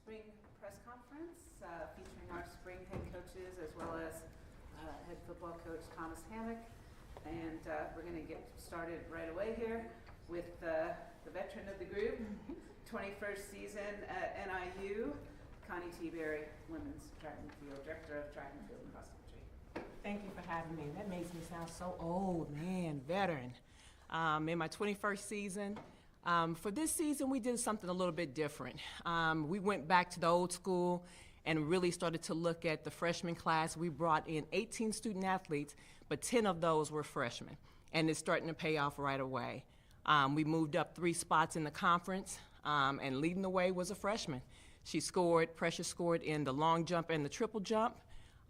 spring press conference featuring our spring head coaches as well as head football coach Thomas Hammock. And we're going to get started right away here with the veteran of the group, 21st season at NIU, Connie T. Berry, women's track and field, director of track and field and cross country. Thank you for having me. That makes me sound so old, man, veteran. In my 21st season, for this season, we did something a little bit different. We went back to the old school and really started to look at the freshman class. We brought in 18 student athletes, but 10 of those were freshmen, and it's starting to pay off right away. We moved up 3 spots in the conference, and leading the way was a freshman. She pressure scored in the long jump and the triple jump,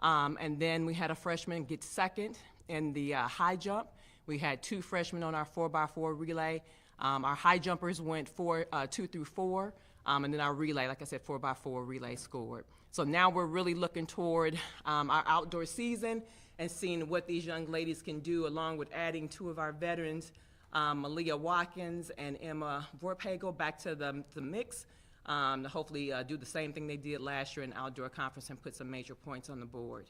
and then we had a freshman get second in the high jump. We had 2 freshmen on our 4x4 relay. Our high jumpers went 2 through 4, and then our relay, like I said, 4x4 relay scored. So now we're really looking toward our outdoor season and seeing what these young ladies can do, along with adding 2 of our veterans, Malia Watkins and Emma Vorpagel, back to the mix to hopefully do the same thing they did last year in outdoor conference and put some major points on the board.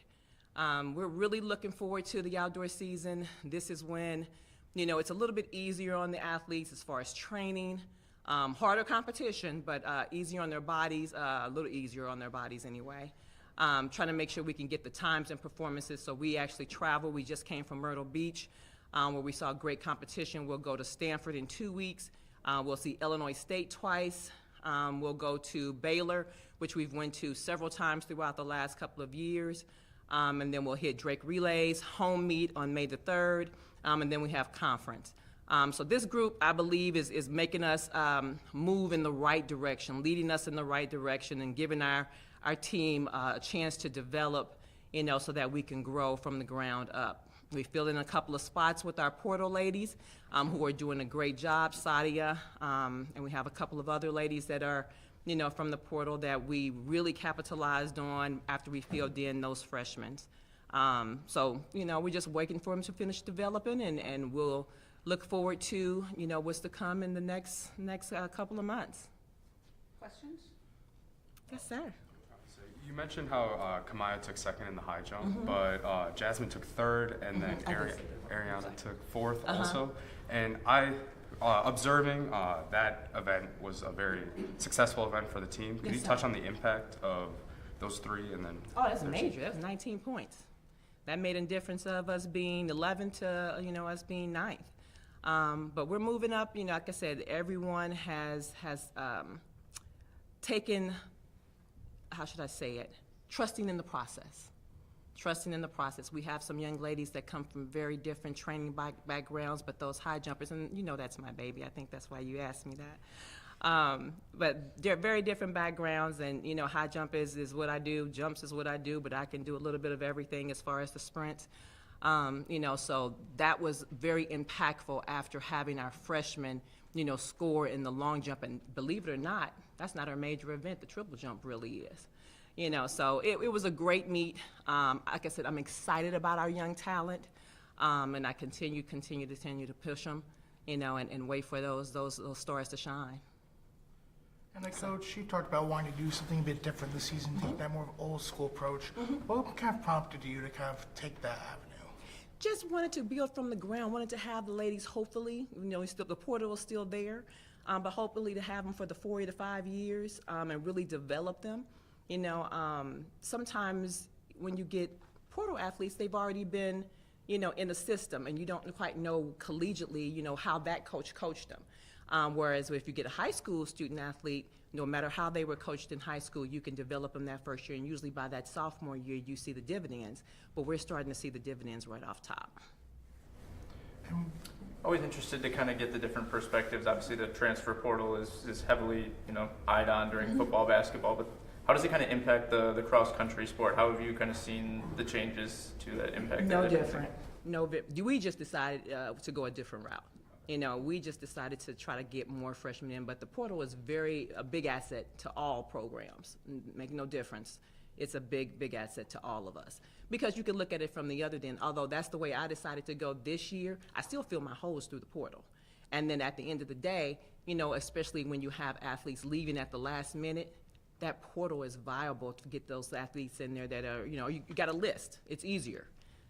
We're really looking forward to the outdoor season. This is when, you know, it's a little bit easier on the athletes as far as training, harder competition, but easier on their bodies, a little easier on their bodies anyway. Trying to make sure we can get the times and performances, so we actually travel. We just came from Myrtle Beach, where we saw great competition. We'll go to Stanford in 2 weeks. We'll see Illinois State twice. We'll go to Baylor, which we've went to several times throughout the last couple of years. And then we'll hit Drake Relays, home meet on May the 3rd, and then we have conference. So this group, I believe, is making us move in the right direction, leading us in the right direction, and giving our team a chance to develop, you know, so that we can grow from the ground up. We fill in a couple of spots with our portal ladies who are doing a great job, Sadia, and we have a couple of other ladies that are, you know, from the portal that we really capitalized on after we filled in those freshmen. So, you know, we're just waiting for them to finish developing, and we'll look forward to, you know, what's to come in the next couple of months. Questions? Yes, sir. You mentioned how Kamaya took second in the high jump, but Jasmine took third, and then Ariana took fourth also. And observing that event was a very successful event for the team. Could you touch on the impact of those 3 and then? Oh, that's major. That's 19 points. That made a difference of us being 11th to, you know, us being 9th. But we're moving up. You know, like I said, everyone has taken, how should I say it, trusting in the process. Trusting in the process. We have some young ladies that come from very different training backgrounds, but those high jumpers, and you know that's my baby. I think that's why you asked me that. But they're very different backgrounds, and you know, high jump is what I do, jumps is what I do, but I can do a little bit of everything as far as the sprints. You know, so that was very impactful after having our freshmen, you know, score in the long jump, and believe it or not, that's not our major event. The triple jump really is. You know, so it was a great meet. Like I said, I'm excited about our young talent, and I continue to push them, you know, and wait for those stars to shine. And like Coach, you talked about wanting to do something a bit different this season, take that more of old school approach. What kind of prompted you to kind of take that avenue? Just wanted to build from the ground. Wanted to have the ladies, hopefully, you know, the portal is still there, but hopefully to have them for the 4 to 5 years and really develop them. You know, sometimes when you get portal athletes, they've already been, you know, in the system, and you don't quite know collegiately, you know, how that coach coached them. Whereas if you get a high school student athlete, no matter how they were coached in high school, you can develop them that first year, and usually by that sophomore year, you see the dividends. But we're starting to see the dividends right off top. Always interested to kind of get the different perspectives. Obviously, the transfer portal is heavily, you know, eyed on during football, basketball, but how does it kind of impact the cross-country sport? How have you kind of seen the changes to that impact? No different. We just decided to go a different route. You know, we just decided to try to get more freshmen in, but the portal is a big asset to all programs. Make no difference. It's a big asset to all of us. Because you can look at it from the other end. Although that's the way I decided to go this year, I still fill my holes through the portal. And then at the end of the day, you know, especially when you have athletes leaving at the last minute, that portal is viable to get those athletes in there that are, you got a list. It's easier,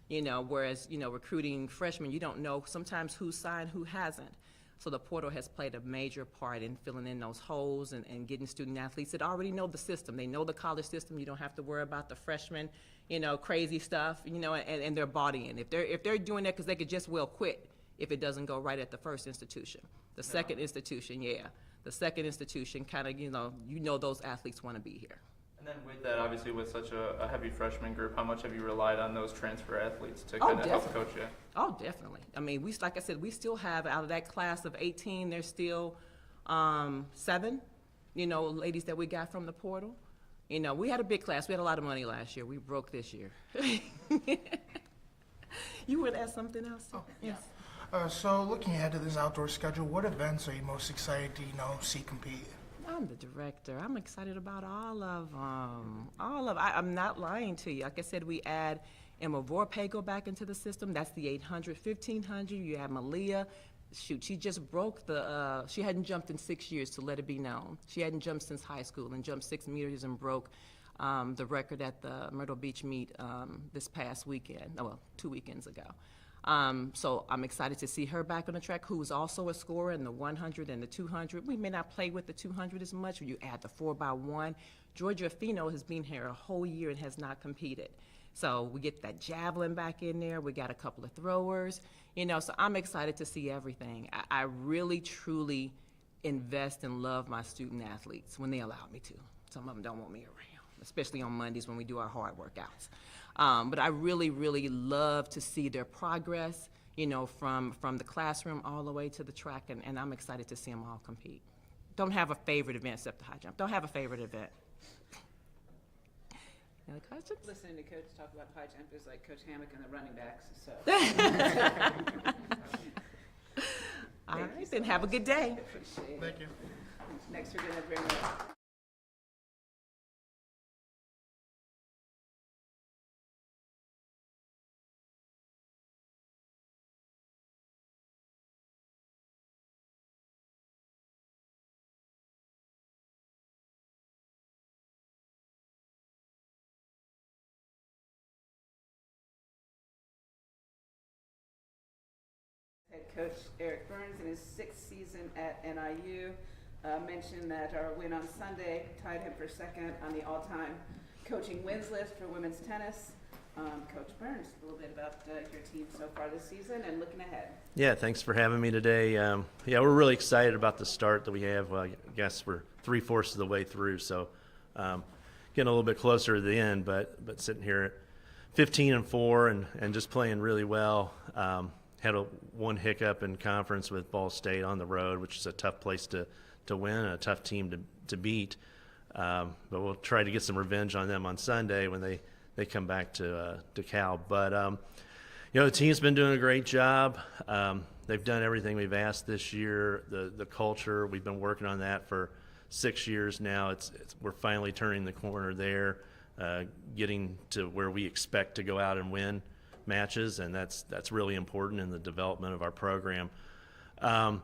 whereas, recruiting freshmen, you don't know sometimes who signed, who hasn't. So the portal has played a major part in filling in those holes and getting student athletes that already know the system. They know the college system. You don't have to worry about the freshman, crazy stuff, and they're bought in. If they're doing that because they could just well quit if it doesn't go right at the first institution. The second institution, the second institution kind of, those athletes want to be here. And then with that, obviously with such a heavy freshman group, how much have you relied on those transfer athletes to kind of help coach you? Oh, definitely. I mean, like I said, we still have, out of that class of 18, there's still 7, ladies that we got from the portal. We had a big class. We had a lot of money last year. We broke this year. You would ask something else? Oh, yes. So looking ahead to this outdoor schedule, what events are you most excited to, see compete? I'm the director. I'm excited about all of them. I'm not lying to you. Like I said, we add Emma Vorpagel back into the system. That's the 800, 1500. You have Malia. Shoot, she just broke she hadn't jumped in 6 years, to let it be known. She hadn't jumped since high school and jumped 6 meters and broke the record at the Myrtle Beach meet this past weekend, 2 weekends ago. So I'm excited to see her back on the track, who's also a scorer in the 100 and the 200. We may not play with the 200 as much. When you add the 4x1, Georgia Fino has been here a whole year and has not competed. So we get that javelin back in there. We got a couple of throwers, so I'm excited to see everything. I really, truly invest and love my student athletes when they allow me to. Some of them don't want me around, especially on Mondays when we do our hard workouts. But I really, really love to see their progress, from the classroom all the way to the track, and I'm excited to see them all compete. Don't have a favorite event except the high jump. Don't have a favorite event. Any other questions? Listening to Coach talk about high jump is like Coach Hammock and the running backs, so. All right, then have a good day. Appreciate it. Thank you. Next, we're going to bring up head coach Eric Burns in his 6th season at NIU. Mentioned that our win on Sunday tied him for 2nd on the all-time coaching wins list for women's tennis. Coach Burns, a little bit about your team so far this season and looking ahead. Yeah, thanks for having me today. We're really excited about the start that we have. I guess we're 3/4 of the way through, so getting a little bit closer to the end, but sitting here at 15-4 and just playing really well. Had one hiccup in conference with Ball State on the road, which is a tough place to win, and a tough team to beat. But we'll try to get some revenge on them on Sunday when they come back to Cal. But the team's been doing a great job. They've done everything we've asked this year. The culture, we've been working on that for 6 years now. We're finally turning the corner there, getting to where we expect to go out and win matches, and that's really important in the development of our program. The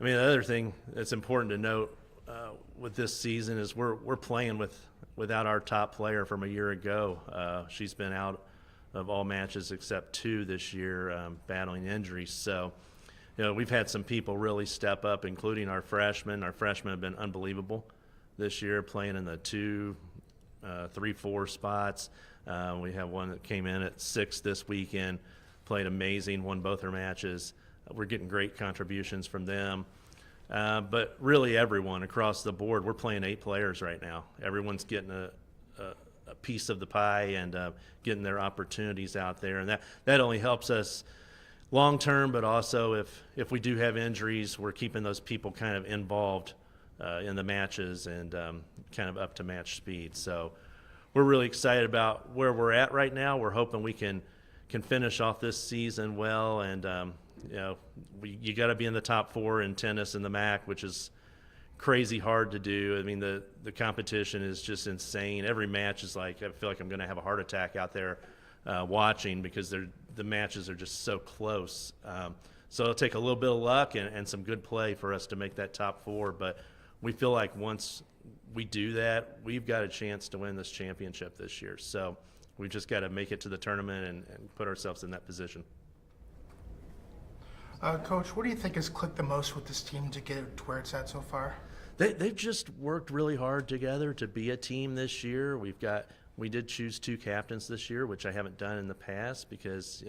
other thing that's important to note with this season is we're playing without our top player from a year ago. She's been out of all matches except 2 this year, battling injuries. So, we've had some people really step up, including our freshmen. Our freshmen have been unbelievable this year, playing in the 2, 3, 4 spots. We have one that came in at 6 this weekend, played amazing, won both her matches. We're getting great contributions from them. But really everyone across the board, we're playing 8 players right now. Everyone's getting a piece of the pie and getting their opportunities out there. And that only helps us long term, but also if we do have injuries, we're keeping those people kind of involved in the matches and kind of up to match speed. So we're really excited about where we're at right now. We're hoping we can finish off this season well, and you got to be in the top 4 in tennis in the MAC, which is crazy hard to do. I mean, the competition is just insane. Every match is like, I feel like I'm going to have a heart attack out there watching, because the matches are just so close. So it'll take a little bit of luck and some good play for us to make that top 4. But we feel like once we do that, we've got a chance to win this championship this year. So we've just got to make it to the tournament and put ourselves in that position. Coach, what do you think has clicked the most with this team to get it to where it's at so far? They've just worked really hard together to be a team this year. We did choose 2 captains this year, which I haven't done in the past because,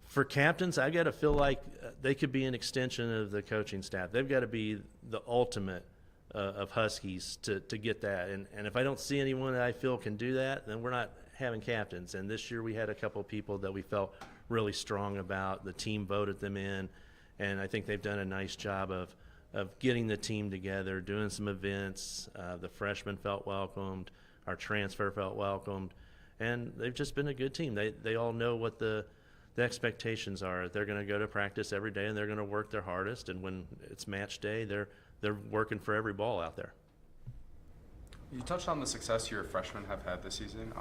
for captains, I got to feel like they could be an extension of the coaching staff. They've got to be the ultimate of Huskies to get that. And if I don't see anyone that I feel can do that, then we're not having captains. And this year we had a couple of people that we felt really strong about. The team voted them in, and I think they've done a nice job of getting the team together, doing some events. The freshmen felt welcomed. Our transfer felt welcomed. And they've just been a good team. They all know what the expectations are. They're going to go to practice every day, and they're going to work their hardest. And when it's match day, they're working for every ball out there. You touched on the success your freshmen have had this season,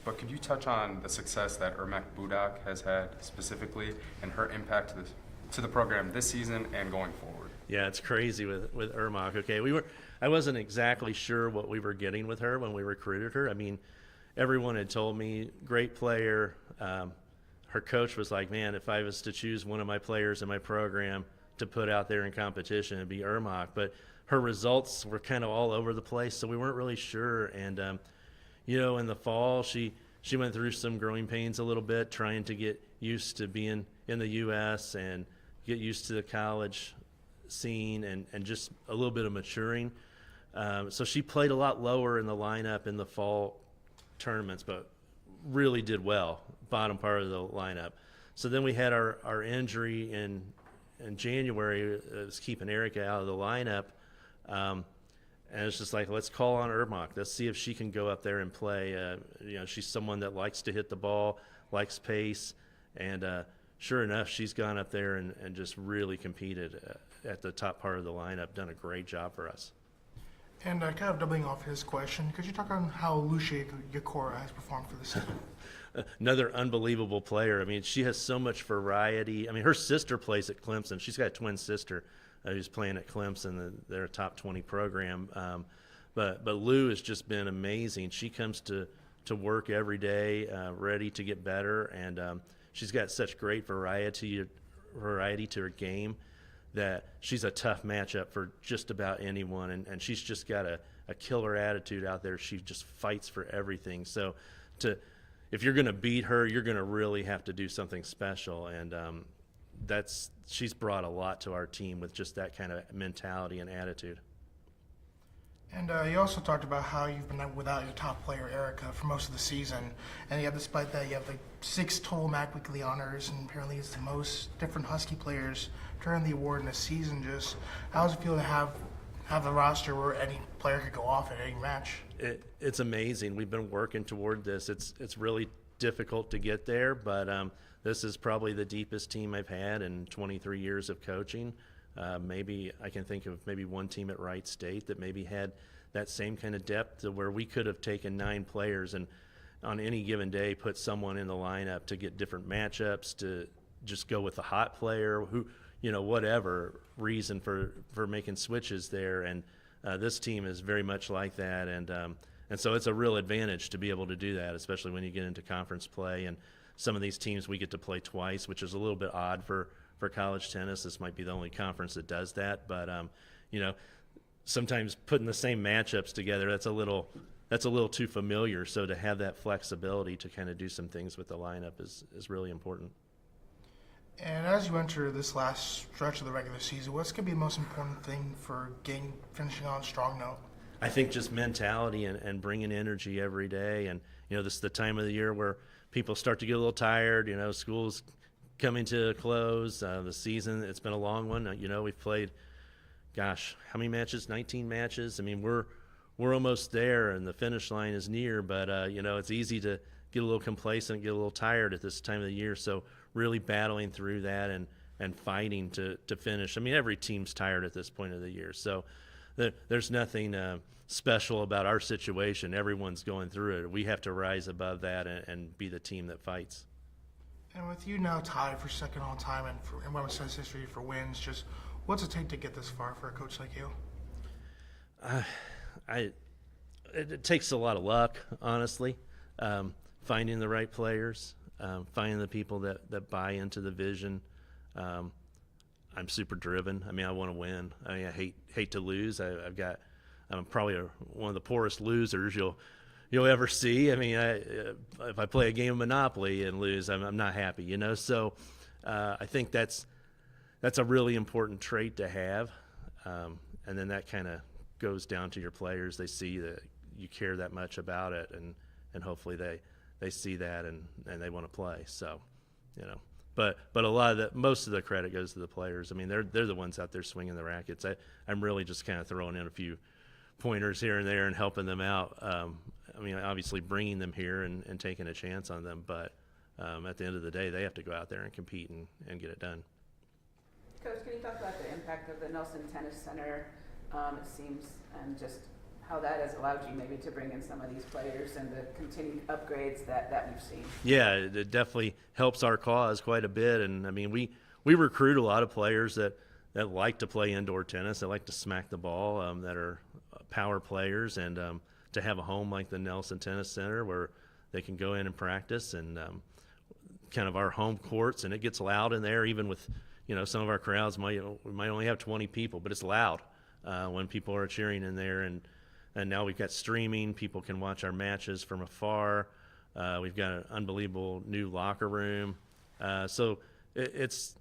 but could you touch on the success that Ermac Budak has had specifically and her impact to the program this season and going forward? Yeah, it's crazy with Ermac. Okay, I wasn't exactly sure what we were getting with her when we recruited her. I mean, everyone had told me, great player. Her coach was like, man, if I was to choose one of my players in my program to put out there in competition, it'd be Ermac. But her results were kind of all over the place, so we weren't really sure. And, in the fall, she went through some growing pains a little bit, trying to get used to being in the U.S. and get used to the college scene and just a little bit of maturing. So she played a lot lower in the lineup in the fall tournaments, but really did well, bottom part of the lineup. So then we had our injury in January. It was keeping Erica out of the lineup. And it's just like, let's call on Ermac. Let's see if she can go up there and play. She's someone that likes to hit the ball, likes pace. And sure enough, she's gone up there and just really competed at the top part of the lineup, done a great job for us. And kind of doubling off his question, could you talk on how Lucia Yakora has performed for the season? Another unbelievable player. I mean, she has so much variety. I mean, her sister plays at Clemson. She's got a twin sister who's playing at Clemson. They're a top 20 program. But Lou has just been amazing. She comes to work every day, ready to get better, and she's got such great variety to her game that she's a tough matchup for just about anyone, and she's just got a killer attitude out there. She just fights for everything. So if you're going to beat her, you're going to really have to do something special, and she's brought a lot to our team with just that kind of mentality and attitude. And you also talked about how you've been without your top player, Erica, for most of the season. And yet, despite that, you have like 6 total MAC Weekly honors, and apparently it's the most different Husky players to earn the award in a season. Just how does it feel to have a roster where any player could go off at any match? It's amazing. We've been working toward this. It's really difficult to get there, but this is probably the deepest team I've had in 23 years of coaching. Maybe I can think of maybe one team at Wright State that maybe had that same kind of depth to where we could have taken 9 players and on any given day put someone in the lineup to get different matchups, to just go with a hot player who, whatever reason for making switches there. And this team is very much like that. And so it's a real advantage to be able to do that, especially when you get into conference play. And some of these teams we get to play twice, which is a little bit odd for college tennis. This might be the only conference that does that, but sometimes putting the same matchups together, that's a little too familiar. So to have that flexibility to kind of do some things with the lineup is really important. And as you enter this last stretch of the regular season, what's going to be the most important thing for finishing on a strong note? I think just mentality and bringing energy every day. And this is the time of the year where people start to get a little tired. School's coming to a close. The season, it's been a long one. We've played, how many matches? 19 matches. I mean, we're almost there, and the finish line is near. But it's easy to get a little complacent, get a little tired at this time of the year. So really battling through that and fighting to finish. I mean, every team's tired at this point of the year. So there's nothing special about our situation. Everyone's going through it. We have to rise above that and be the team that fights. And with you now tied for second all time in women's tennis history for wins, just what's it take to get this far for a coach like you? it takes a lot of luck, honestly, finding the right players, finding the people that buy into the vision. I'm super driven. I mean, I want to win. I mean, I hate to lose. I'm probably one of the poorest losers you'll ever see. I mean, if I play a game of Monopoly and lose, I'm not happy, you know. So I think that's a really important trait to have, and then that kind of goes down to your players. They see that you care that much about it, and hopefully they see that and they want to play. So, you know. But a lot of most of the credit goes to the players. I mean, they're the ones out there swinging the rackets. I'm really just kind of throwing in a few pointers here and there and helping them out. I mean, obviously bringing them here and taking a chance on them. But at the end of the day, they have to go out there and compete and get it done. Coach, can you talk about the impact of the Nelson Tennis Center, it seems, and just how that has allowed you maybe to bring in some of these players and the continued upgrades that we've seen? Yeah, it definitely helps our cause quite a bit. And, I mean, we recruit a lot of players that like to play indoor tennis, that like to smack the ball, that are power players. And to have a home like the Nelson Tennis Center where they can go in and practice and kind of our home courts, and it gets loud in there even with, you know, some of our crowds might only have 20 people, but it's loud when people are cheering in there. And now we've got streaming. People can watch our matches from afar. We've got an unbelievable new locker room. So it's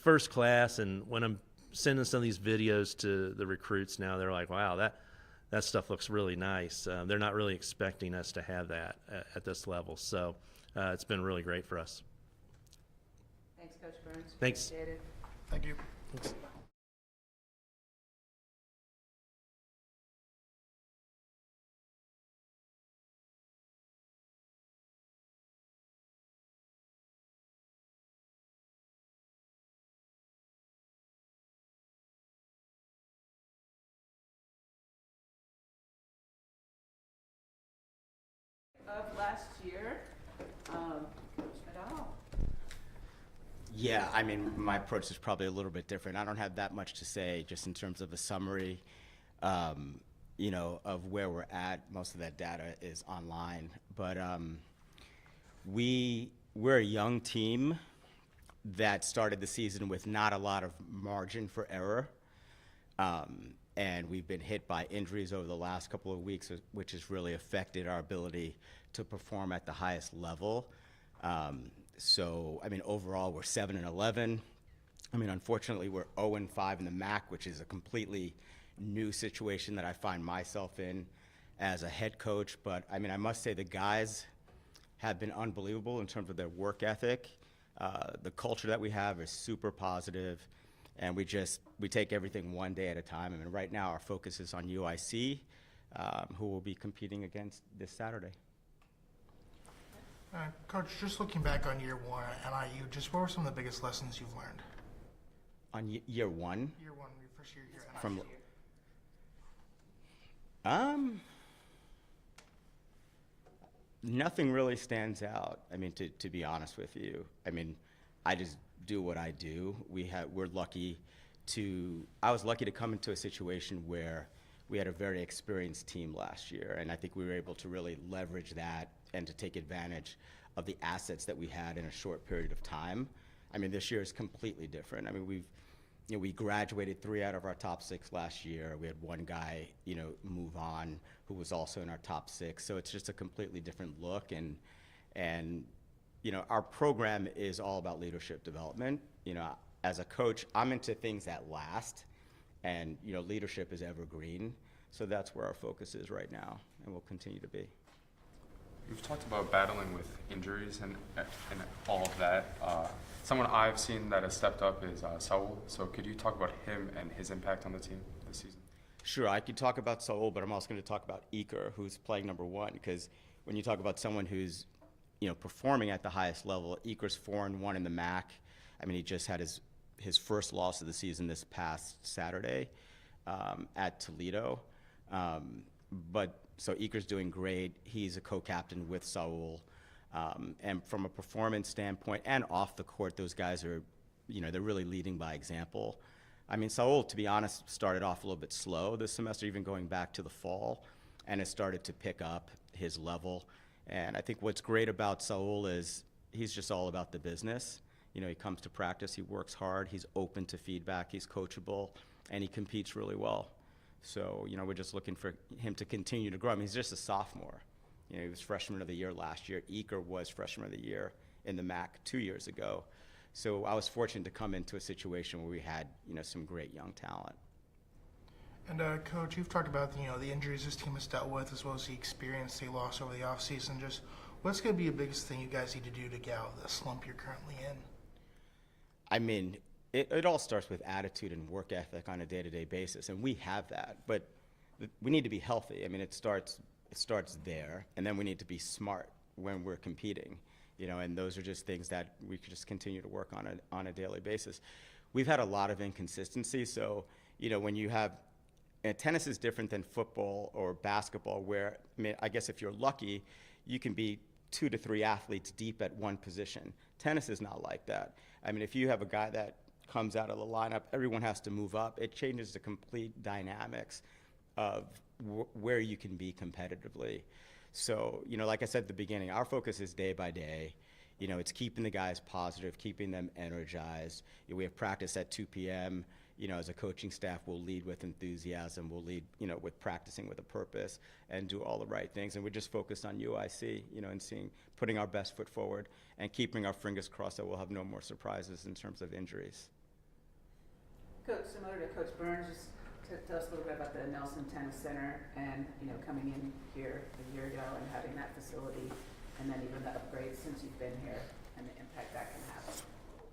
first class. And when I'm sending some of these videos to the recruits now, they're like, wow, that stuff looks really nice. They're not really expecting us to have that at this level. So it's been really great for us. Thanks, Coach Burns. Thanks. Appreciate it. Thank you. Thanks. Of last year, Coach Nadal. Yeah, I mean, my approach is probably a little bit different. I don't have that much to say just in terms of a summary, you know, of where we're at. Most of that data is online. But we're a young team that started the season with not a lot of margin for error. And we've been hit by injuries over the last couple of weeks, which has really affected our ability to perform at the highest level. So, I mean, overall, we're 7-11. I mean, unfortunately, we're 0-5 in the MAC, which is a completely new situation that I find myself in as a head coach. But, I mean, I must say the guys have been unbelievable in terms of their work ethic. The culture that we have is super positive. And we take everything one day at a time. I mean, right now our focus is on UIC, who will be competing against this Saturday. Coach, just looking back on year one at NIU, just what were some of the biggest lessons you've learned? On year one? Year one, your first year here at From NIU. Nothing really stands out. I mean, to be honest with you, I mean, I just do what I do. I was lucky to come into a situation where we had a very experienced team last year, and I think we were able to really leverage that and to take advantage of the assets that we had in a short period of time. I mean, this year is completely different. I mean, we graduated 3 out of our top 6 last year. We had one guy, you know, move on who was also in our top 6. So it's just a completely different look, and you know, our program is all about leadership development. You know, as a coach, I'm into things that last, and, you know, leadership is evergreen. So that's where our focus is right now, and will continue to be. You've talked about battling with injuries and all of that. Someone I've seen that has stepped up is Saul. So could you talk about him and his impact on the team this season? Sure, I could talk about Saul, but I'm also going to talk about Iker, who's playing number 1, because when you talk about someone who's, you know, performing at the highest level, Iker's 4-1 in the MAC. I mean, he just had his first loss of the season this past Saturday at Toledo. So Iker's doing great. He's a co-captain with Saul. And from a performance standpoint and off the court, those guys are, you know, they're really leading by example. I mean, Saul, to be honest, started off a little bit slow this semester, even going back to the fall, and has started to pick up his level. And I think what's great about Saul is he's just all about the business. You know, he comes to practice, he works hard, he's open to feedback, he's coachable, and he competes really well. So, you know, we're just looking for him to continue to grow. I mean, he's just a sophomore. You know, he was freshman of the year last year. Eaker was freshman of the year in the MAC 2 years ago. So I was fortunate to come into a situation where we had, you know, some great young talent. And Coach, you've talked about the injuries this team has dealt with, as well as the experience they lost over the offseason. Just what's going to be the biggest thing you guys need to do to get out of the slump you're currently in? I mean, it all starts with attitude and work ethic on a day-to-day basis, and we have that. But we need to be healthy. I mean, it starts there, and then we need to be smart when we're competing. You know, and those are just things that we could just continue to work on a daily basis. We've had a lot of inconsistency, so you know, when you have tennis is different than football or basketball, where I mean, I guess if you're lucky, you can be 2 to 3 athletes deep at one position. Tennis is not like that. I mean, if you have a guy that comes out of the lineup, everyone has to move up. It changes the complete dynamics of where you can be competitively. So, you know, like I said at the beginning, our focus is day by day. You know, it's keeping the guys positive, keeping them energized. We have practice at 2 p.m. You know, as a coaching staff, we'll lead with enthusiasm. We'll lead, you know, with practicing with a purpose and do all the right things. And we're just focused on UIC, you know, and putting our best foot forward and keeping our fingers crossed that we'll have no more surprises in terms of injuries. Coach, similar to Coach Burns, just tell us a little bit about the Nelson Tennis Center and, you know, coming in here a year ago and having that facility, and then even the upgrades since you've been here and the impact that can have.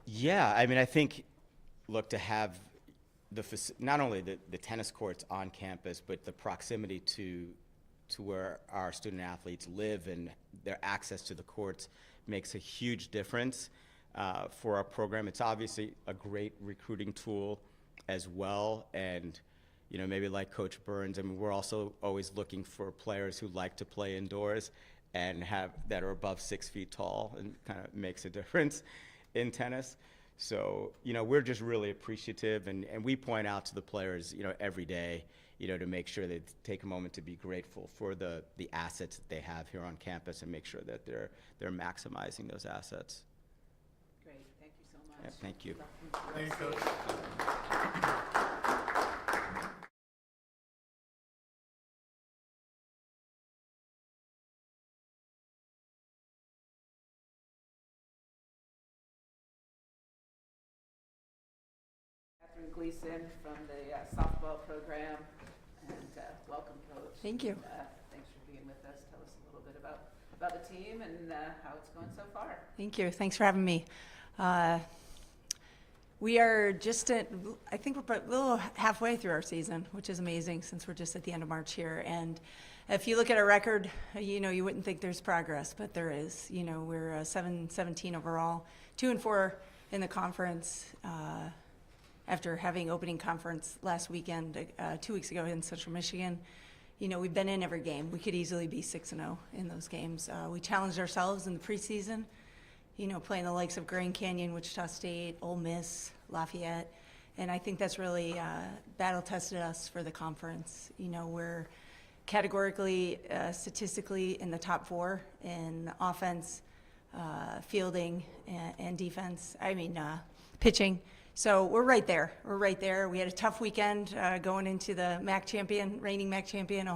Yeah, I mean, I think, look, to have not only the tennis courts on campus, but the proximity to where our student athletes live and their access to the courts makes a huge difference for our program. It's obviously a great recruiting tool as well, and you know, maybe like Coach Burns, I mean, we're also always looking for players who like to play indoors and that are above 6 feet tall, and kind of makes a difference in tennis. So, you know, we're just really appreciative, and we point out to the players, you know, every day, you know, to make sure they take a moment to be grateful for the assets that they have here on campus and make sure that they're maximizing those assets. Great, thank you so much. Yeah, thank you. Thank you, Coach. Gleason from the softball program, and welcome, Coach. Thank you. Thanks for being with us. Tell us a little bit about the team and how it's going so far. Thank you. Thanks for having me. We are just I think we're a little halfway through our season, which is amazing since we're just at the end of March here. And if you look at our record, you know, you wouldn't think there's progress, but there is. You know, we're 7-17 overall, 2-4 in the conference. After having opening conference last weekend, 2 weeks ago in Central Michigan, you know, we've been in every game. We could easily be 6-0 in those games. We challenged ourselves in the preseason, you know, playing the likes of Grand Canyon, Wichita State, Ole Miss, Lafayette, and I think that's really battle tested us for the conference. You know, we're categorically, statistically in the top 4 in offense, fielding, and defense. I mean, pitching. So we're right there. We're right there. We had a tough weekend going into the reigning MAC champion,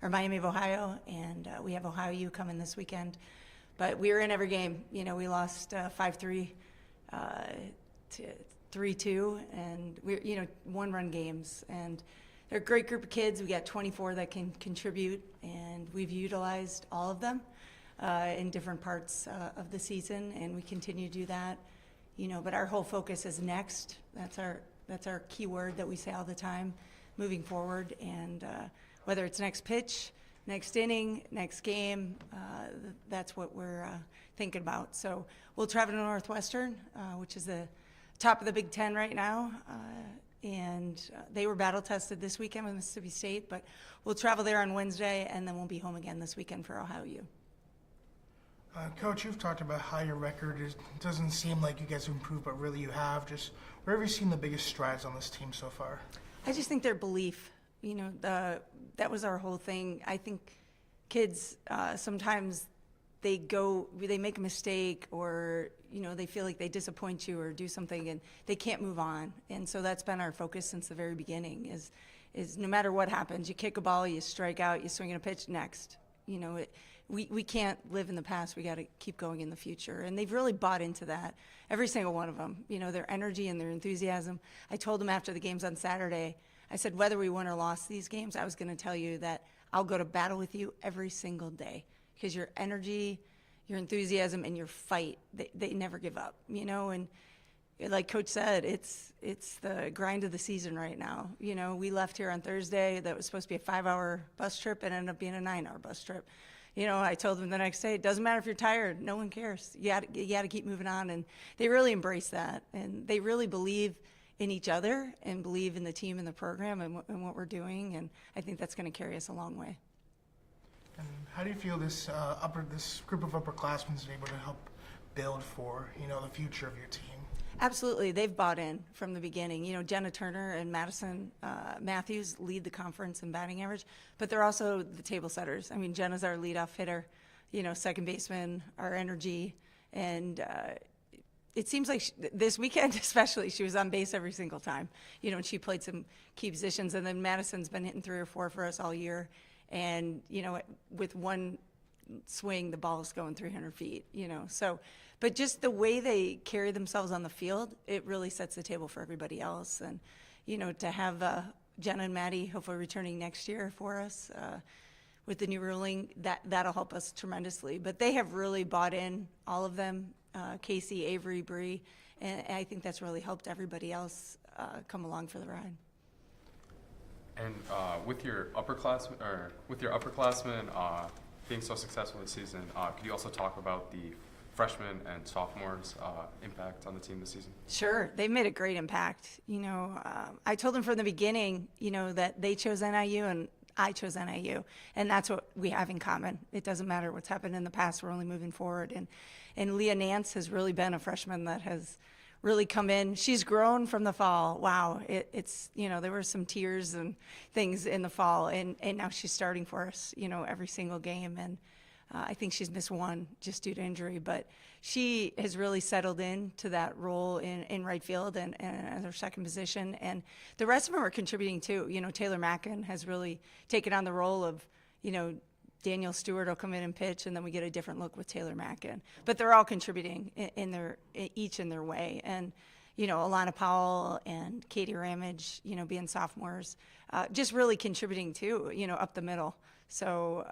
Miami of Ohio, and we have Ohio U coming this weekend. But we were in every game. You know, we lost 5-3 to 3-2, and we're, you know, 1-run games. And they're a great group of kids. We got 24 that can contribute, and we've utilized all of them in different parts of the season, and we continue to do that. You know, but our whole focus is next. That's our key word that we say all the time, moving forward. And whether it's next pitch, next inning, next game, that's what we're thinking about. So we'll travel to Northwestern, which is the top of the Big Ten right now. And they were battle tested this weekend with Mississippi State, but we'll travel there on Wednesday, and then we'll be home again this weekend for Ohio U. Coach, you've talked about how your record doesn't seem like you guys have improved, but really you have. Just where have you seen the biggest strides on this team so far? I just think their belief, that was our whole thing. I think kids sometimes they make a mistake, or they feel like they disappoint you or do something and they can't move on. And so that's been our focus since the very beginning is no matter what happens, you kick a ball, you strike out, you swing in a pitch, next. We can't live in the past. We got to keep going in the future. And they've really bought into that, every single one of them. Their energy and their enthusiasm. I told them after the games on Saturday, I said, whether we won or lost these games, I was going to tell you that I'll go to battle with you every single day, because your energy, your enthusiasm, and your fight, they never give up, and like Coach said, it's the grind of the season right now. We left here on Thursday. That was supposed to be a 5-hour bus trip and ended up being a 9-hour bus trip. I told them the next day, it doesn't matter if you're tired. No one cares. You got to keep moving on. And they really embrace that. And they really believe in each other and believe in the team and the program and what we're doing. And I think that's going to carry us a long way. And how do you feel this group of upperclassmen is able to help build for, the future of your team? Absolutely. They've bought in from the beginning. Jenna Turner and Madison Matthews lead the conference in batting average, but they're also the table setters. I mean, Jenna's our leadoff hitter, second baseman, our energy. And it seems like this weekend especially, she was on base every single time, and she played some key positions. And then Madison's been hitting 3 or 4 for us all year. And, with one swing, the ball's going 300 feet, but just the way they carry themselves on the field, it really sets the table for everybody else. And, to have Jenna and Maddie hopefully returning next year for us with the new ruling, that'll help us tremendously. But they have really bought in, all of them, Casey, Avery, Bree, and I think that's really helped everybody else come along for the ride. And with your upperclassmen being so successful this season, could you also talk about the freshmen and sophomores' impact on the team this season? Sure, they've made a great impact. I told them from the beginning, that they chose NIU and I chose NIU, and that's what we have in common. It doesn't matter what's happened in the past; we're only moving forward. And Leah Nance has really been a freshman that has really come in. She's grown from the fall. Wow, it's there were some tears and things in the fall, and now she's starting for us, every single game. And I think she's missed one just due to injury, but she has really settled into that role in right field and as her second position. And the rest of them are contributing too. Taylor Mackin has really taken on the role of, Daniel Stewart will come in and pitch, and then we get a different look with Taylor Mackin. But they're all contributing each in their way. And, Alana Powell and Katie Ramage, being sophomores, just really contributing too, up the middle. So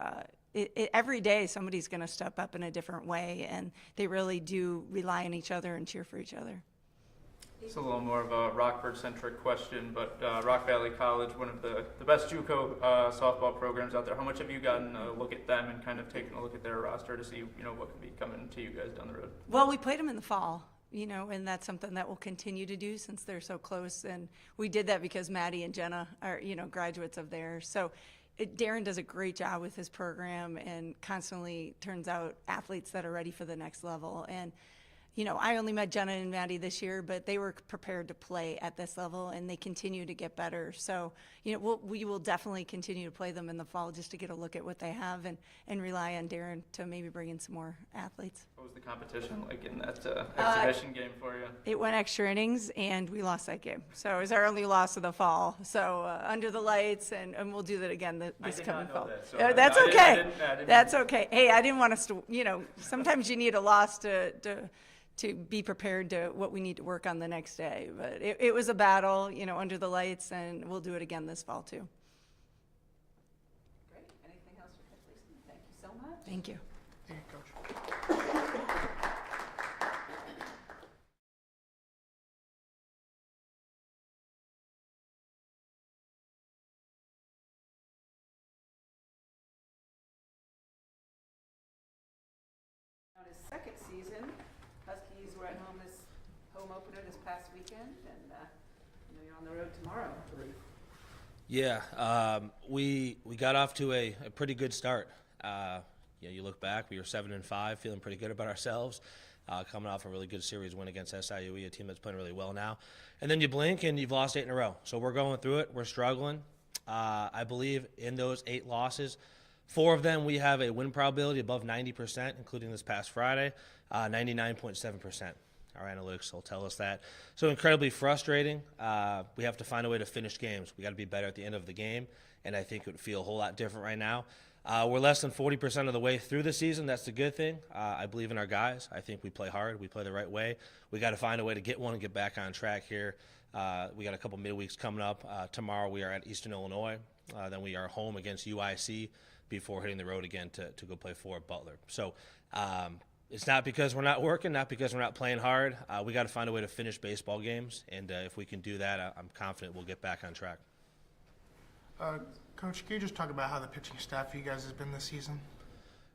every day somebody's going to step up in a different way, and they really do rely on each other and cheer for each other. It's a little more of a Rockford-centric question, but Rock Valley College, one of the best JUCO softball programs out there. How much have you gotten a look at them and kind of taken a look at their roster to see, what could be coming to you guys down the road? Well, we played them in the fall, and that's something that we'll continue to do since they're so close. And we did that because Maddie and Jenna are, graduates of theirs. So Darren does a great job with his program and constantly turns out athletes that are ready for the next level. And I only met Jenna and Maddie this year, but they were prepared to play at this level, and they continue to get better. So, we will definitely continue to play them in the fall just to get a look at what they have and rely on Darren to maybe bring in some more athletes. What was the competition like in that exhibition game for you? It went extra innings, and we lost that game. So it was our only loss of the fall. So under the lights, and we'll do that again this coming fall. That's okay. That's okay. Hey, I didn't want us to, sometimes you need a loss to be prepared to what we need to work on the next day. But it was a battle, under the lights, and we'll do it again this fall too. Great. Anything else for Coach Leeson? Thank you so much. Thank you. Thank you, Coach. On his second season, Huskies were at home opener this past weekend, and you're on the road tomorrow, I believe. Yeah, we got off to a pretty good start. You look back, we were 7-5, feeling pretty good about ourselves, coming off a really good series win against SIUE, a team that's playing really well now. And then you blink and you've lost 8 in a row. So we're going through it. We're struggling. I believe in those 8 losses, 4 of them we have a win probability above 90%, including this past Friday, 99.7%. Our analytics will tell us that. So incredibly frustrating. We have to find a way to finish games. We got to be better at the end of the game, and I think it would feel a whole lot different right now. We're less than 40% of the way through the season. That's the good thing. I believe in our guys. I think we play hard. We play the right way. We got to find a way to get one and get back on track here. We got a couple midweeks coming up. Tomorrow we are at Eastern Illinois. Then we are home against UIC before hitting the road again to go play for Butler. So it's not because we're not working, not because we're not playing hard. We got to find a way to finish baseball games, and if we can do that, I'm confident we'll get back on track. Coach, can you just talk about how the pitching staff for you guys has been this season?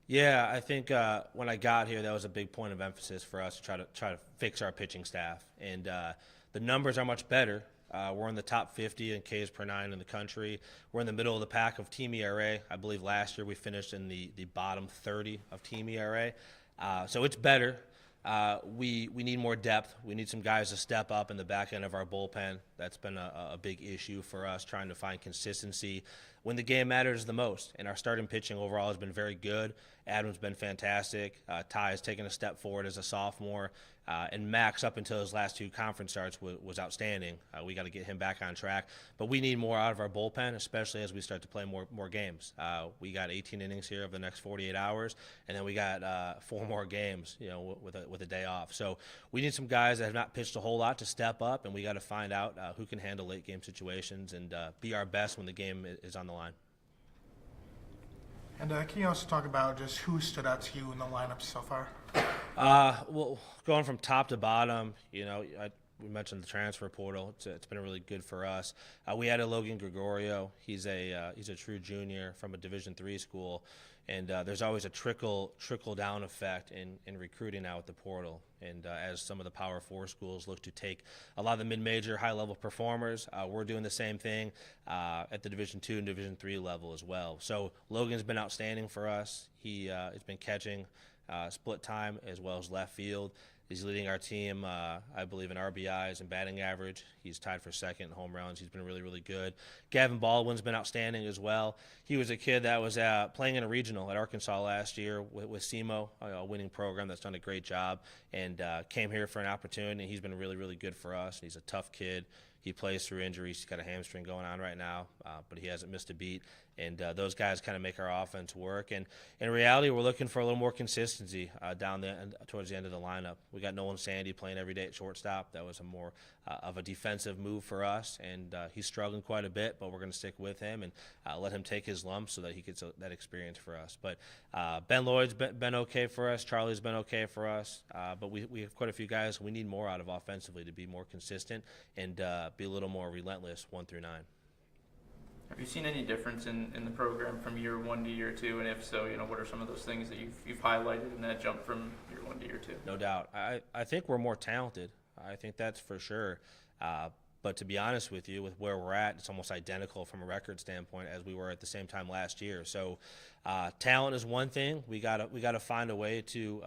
Yeah, I think when I got here, that was a big point of emphasis for us to try to fix our pitching staff, and the numbers are much better. We're in the top 50 in Ks per 9 in the country. We're in the middle of the pack of team ERA. I believe last year we finished in the bottom 30 of team ERA. So it's better. We need more depth. We need some guys to step up in the back end of our bullpen. That's been a big issue for us, trying to find consistency when the game matters the most. And our starting pitching overall has been very good. Adam's been fantastic. Ty has taken a step forward as a sophomore. And Max, up until his last 2 conference starts, was outstanding. We got to get him back on track. But we need more out of our bullpen, especially as we start to play more games. We got 18 innings here over the next 48 hours, and then we got 4 more games, with a day off. So we need some guys that have not pitched a whole lot to step up, and we got to find out who can handle late game situations and be our best when the game is on the line. And can you also talk about just who stood out to you in the lineup so far? Well, going from top to bottom, we mentioned the transfer portal. It's been really good for us. We added Logan Gregorio. He's a true junior from a Division III school, and there's always a trickle down effect in recruiting now with the portal. And as some of the Power 4 schools look to take a lot of the mid-major, high-level performers, we're doing the same thing at the Division II and Division III level as well. So Logan's been outstanding for us. He's been catching split time as well as left field. He's leading our team, I believe, in RBIs and batting average. He's tied for second in home runs. He's been really, really good. Gavin Baldwin's been outstanding as well. He was a kid that was playing in a regional at Arkansas last year with SEMO, a winning program that's done a great job, and came here for an opportunity. He's been really, really good for us. He's a tough kid. He plays through injuries. He's got a hamstring going on right now, but he hasn't missed a beat. And those guys kind of make our offense work. And in reality, we're looking for a little more consistency towards the end of the lineup. We got Nolan Sandy playing every day at shortstop. That was a more of a defensive move for us, and he's struggling quite a bit, but we're going to stick with him and let him take his lumps so that he gets that experience for us. But Ben Lloyd's been okay for us. Charlie's been okay for us. But we have quite a few guys we need more out of offensively to be more consistent and be a little more relentless 1 through 9. Have you seen any difference in the program from year 1 to year 2? And if so, what are some of those things that you've highlighted in that jump from year 1 to year 2? No doubt. I think we're more talented. I think that's for sure. But to be honest with you, with where we're at, it's almost identical from a record standpoint as we were at the same time last year. So talent is one thing. We gotta find a way to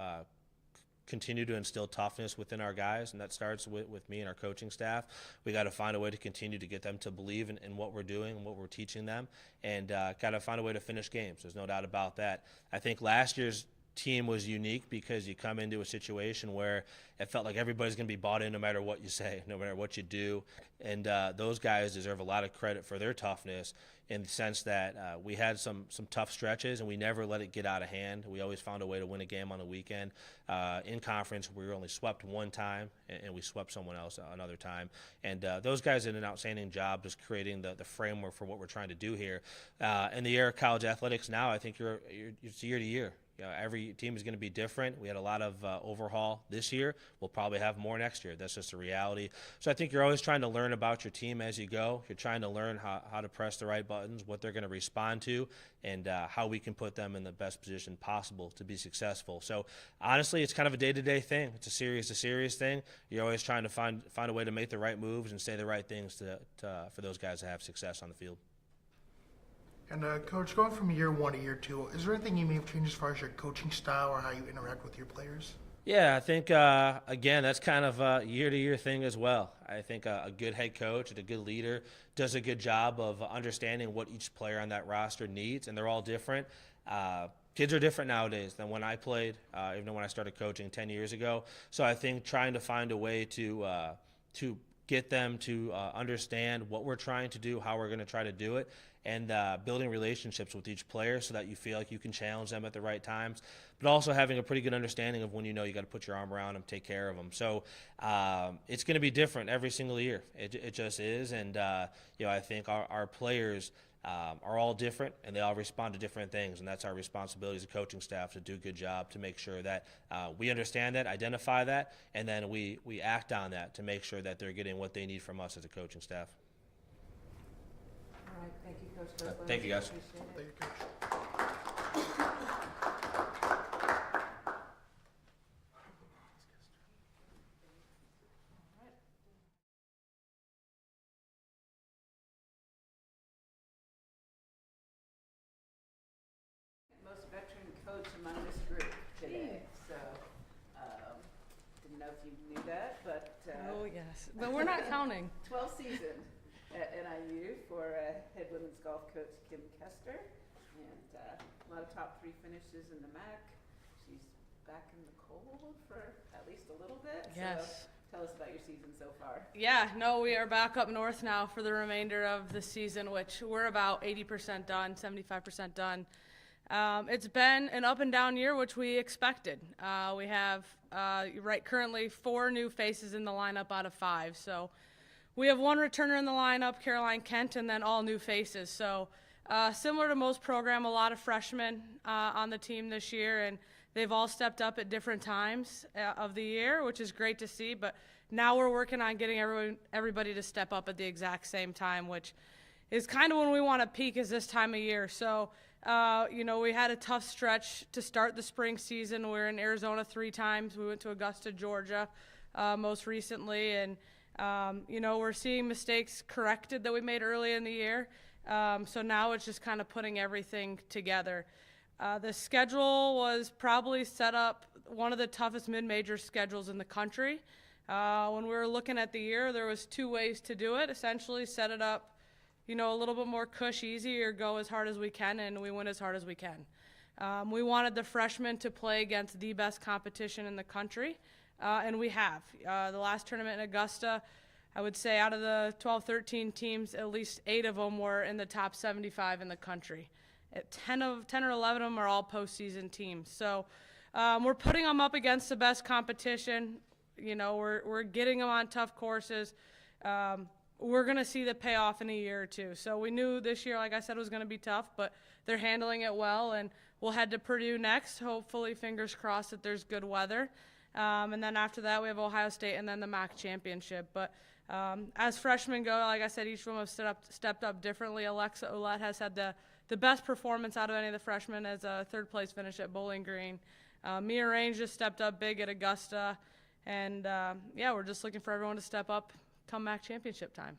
continue to instill toughness within our guys, and that starts with me and our coaching staff. We got to find a way to continue to get them to believe in what we're doing and what we're teaching them, and got to find a way to finish games. There's no doubt about that. I think last year's team was unique because you come into a situation where it felt like everybody's going to be bought in no matter what you say, no matter what you do, and those guys deserve a lot of credit for their toughness in the sense that we had some tough stretches and we never let it get out of hand. We always found a way to win a game on the weekend. In conference, we were only swept one time, and we swept someone else another time. And those guys did an outstanding job just creating the framework for what we're trying to do here. In the era of college athletics now, I think it's year to year. Every team is going to be different. We had a lot of overhaul this year. We'll probably have more next year. That's just a reality. So I think you're always trying to learn about your team as you go. You're trying to learn how to press the right buttons, what they're going to respond to, and how we can put them in the best position possible to be successful. So honestly, it's kind of a day-to-day thing. It's a serious thing. You're always trying to find a way to make the right moves and say the right things for those guys to have success on the field. And Coach, going from year 1 to year 2, is there anything you may have changed as far as your coaching style or how you interact with your players? Yeah, I think, again, that's kind of a year-to-year thing as well. I think a good head coach and a good leader does a good job of understanding what each player on that roster needs, and they're all different. Kids are different nowadays than when I played, even when I started coaching 10 years ago. So I think trying to find a way to get them to understand what we're trying to do, how we're going to try to do it, and building relationships with each player so that you feel like you can challenge them at the right times, but also having a pretty good understanding of when you know you got to put your arm around them, take care of them. So it's going to be different every single year. It just is, and I think our players are all different, and they all respond to different things, and that's our responsibility as a coaching staff to do a good job to make sure that we understand that, identify that, and then we act on that to make sure that they're getting what they need from us as a coaching staff. All right, thank you, Coach Copeland. Thank you, guys. Appreciate it. Thank you, Coach. Most veteran coach among this group today, so didn't know if you knew that, but Oh, yes. But we're not counting. 12 season at NIU for head women's golf coach Kim Kester, and a lot of top 3 finishes in the MAC. She's back in the cold for at least a little bit. Yes. So tell us about your season so far. Yeah, no, we are back up north now for the remainder of the season, which we're about 80% done, 75% done. It's been an up and down year, which we expected. We have currently 4 new faces in the lineup out of 5. So we have 1 returner in the lineup, Caroline Kent, and then all new faces. So similar to most program, a lot of freshmen on the team this year, and they've all stepped up at different times of the year, which is great to see. But now we're working on getting everybody to step up at the exact same time, which is kind of when we want to peak, is this time of year. So we had a tough stretch to start the spring season. We were in Arizona 3 times. We went to Augusta, Georgia, most recently. And, we're seeing mistakes corrected that we made early in the year. So now it's just kind of putting everything together. The schedule was probably set up one of the toughest mid-major schedules in the country. When we were looking at the year, there was 2 ways to do it. Essentially set it up a little bit more easy, or go as hard as we can, and we win as hard as we can. We wanted the freshmen to play against the best competition in the country, and we have. The last tournament in Augusta, I would say out of the 12, 13 teams, at least 8 of them were in the top 75 in the country. 10 or 11 of them are all postseason teams. So we're putting them up against the best competition. We're getting them on tough courses. We're going to see the payoff in a year or 2. So we knew this year, like I said, was going to be tough, but they're handling it well, and we'll head to Purdue next. Hopefully, fingers crossed that there's good weather. And then after that, we have Ohio State and then the MAC championship. But as freshmen go, like I said, each of them have stepped up differently. Alexa Ouellette has had the best performance out of any of the freshmen as a 3rd place finish at Bowling Green. Mia Range just stepped up big at Augusta. And, we're just looking for everyone to step up come MAC championship time.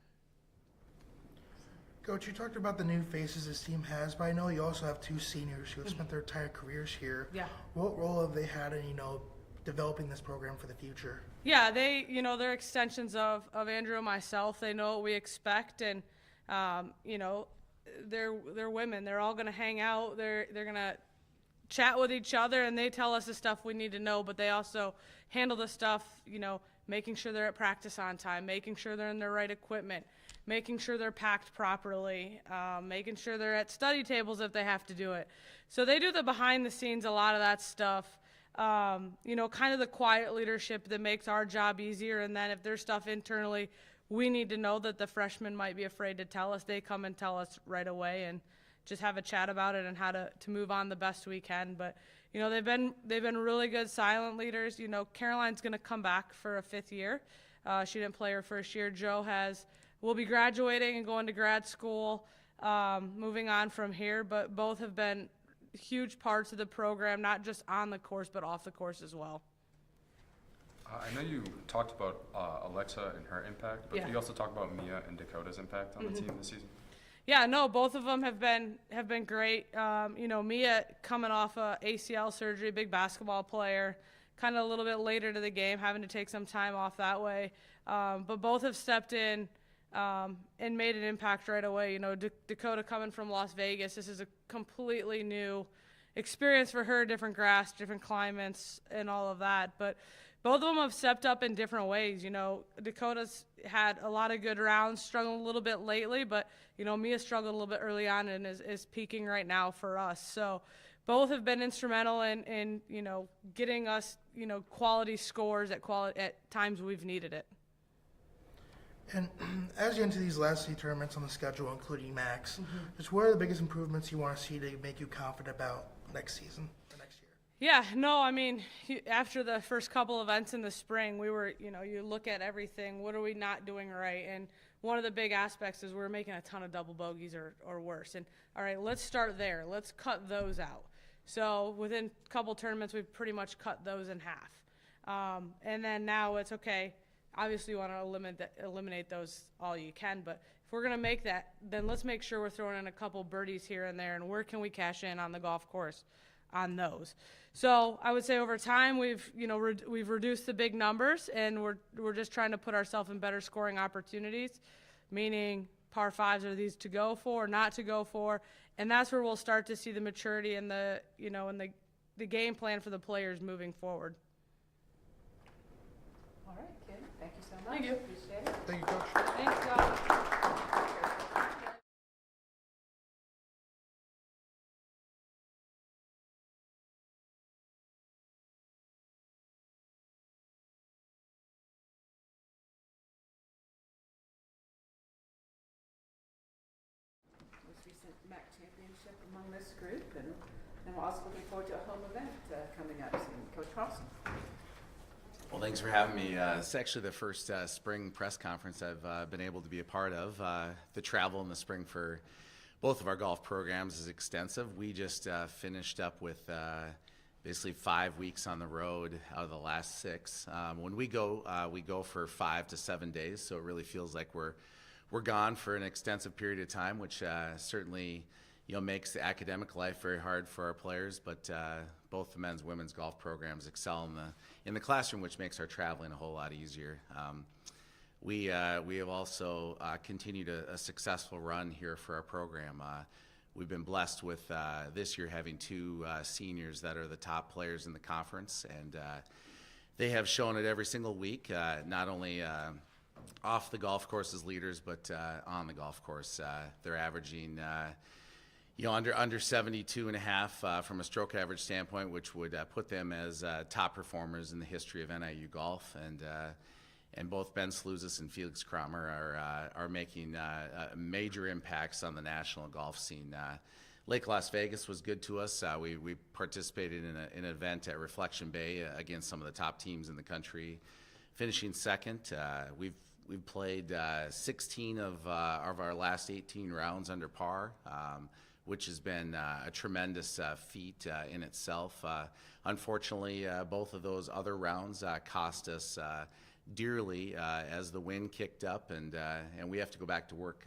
Coach, you talked about the new faces this team has, but I know you also have 2 seniors who have spent their entire careers here. Yeah. What role have they had in, developing this program for the future? Yeah, they're extensions of Andrew and myself. They know what we expect, and, they're women. They're all going to hang out. They're going to chat with each other, and they tell us the stuff we need to know, but they also handle the stuff, making sure they're at practice on time, making sure they're in the right equipment, making sure they're packed properly, making sure they're at study tables if they have to do it. So they do the behind the scenes, a lot of that stuff, kind of the quiet leadership that makes our job easier. And then if there's stuff internally we need to know that the freshmen might be afraid to tell us, they come and tell us right away, and just have a chat about it and how to move on the best we can. But they've been really good silent leaders. Caroline's going to come back for a 5th year. She didn't play her first year. Joe will be graduating and going to grad school, moving on from here. But both have been huge parts of the program, not just on the course but off the course as well. I know you talked about Alexa and her impact, but Yeah. Could you also talk about Mia and Dakota's impact on the team this season? Yeah, no, both of them have been great. Mia coming off a ACL surgery, big basketball player, kind of a little bit later to the game, having to take some time off that way. But both have stepped in and made an impact right away. Dakota coming from Las Vegas, this is a completely new experience for her, different grass, different climates, and all of that. But both of them have stepped up in different ways. Dakota's had a lot of good rounds, struggled a little bit lately, but, Mia struggled a little bit early on and is peaking right now for us. So both have been instrumental in getting us, quality scores at times we've needed it. And as you enter these last 3 tournaments on the schedule, including Max, just what are the biggest improvements you want to see to make you confident about next season or next year? Yeah, no, I mean, after the first couple events in the spring, we were, you look at everything, what are we not doing right? And one of the big aspects is we're making a ton of double bogeys or worse. And all right, let's start there. Let's cut those out. So within a couple tournaments, we've pretty much cut those in half. And then now it's okay. Obviously, you want to eliminate those all you can, but if we're going to make that, then let's make sure we're throwing in a couple birdies here and there, and where can we cash in on the golf course on those? So I would say over time we've reduced the big numbers, and we're just trying to put ourselves in better scoring opportunities, meaning par 5s are these to go for, not to go for, and that's where we'll start to see the maturity and the game plan for the players moving forward. All right, Kim, thank you so much. Thank you. Appreciate it. Thank you, Coach. Thanks, Scott. Most recent MAC championship among this group, and we're also looking forward to a home event coming up soon. Coach Carlson. Well, thanks for having me. It's actually the first spring press conference I've been able to be a part of. The travel in the spring for both of our golf programs is extensive. We just finished up with basically 5 weeks on the road out of the last 6. When we go for 5 to 7 days, so it really feels like we're gone for an extensive period of time, which certainly makes the academic life very hard for our players, but both the men's and women's golf programs excel in the classroom, which makes our traveling a whole lot easier. We have also continued a successful run here for our program. We've been blessed with this year having 2 seniors that are the top players in the conference, and they have shown it every single week, not only off the golf course as leaders, but on the golf course. They're averaging under 72 and a half from a stroke average standpoint, which would put them as top performers in the history of NIU golf. And both Ben Slouzis and Felix Kramer are making major impacts on the national golf scene. Lake Las Vegas was good to us. We participated in an event at Reflection Bay against some of the top teams in the country, finishing second. We've played 16 of our last 18 rounds under par, which has been a tremendous feat in itself. Unfortunately, both of those other rounds cost us dearly as the wind kicked up, and we have to go back to work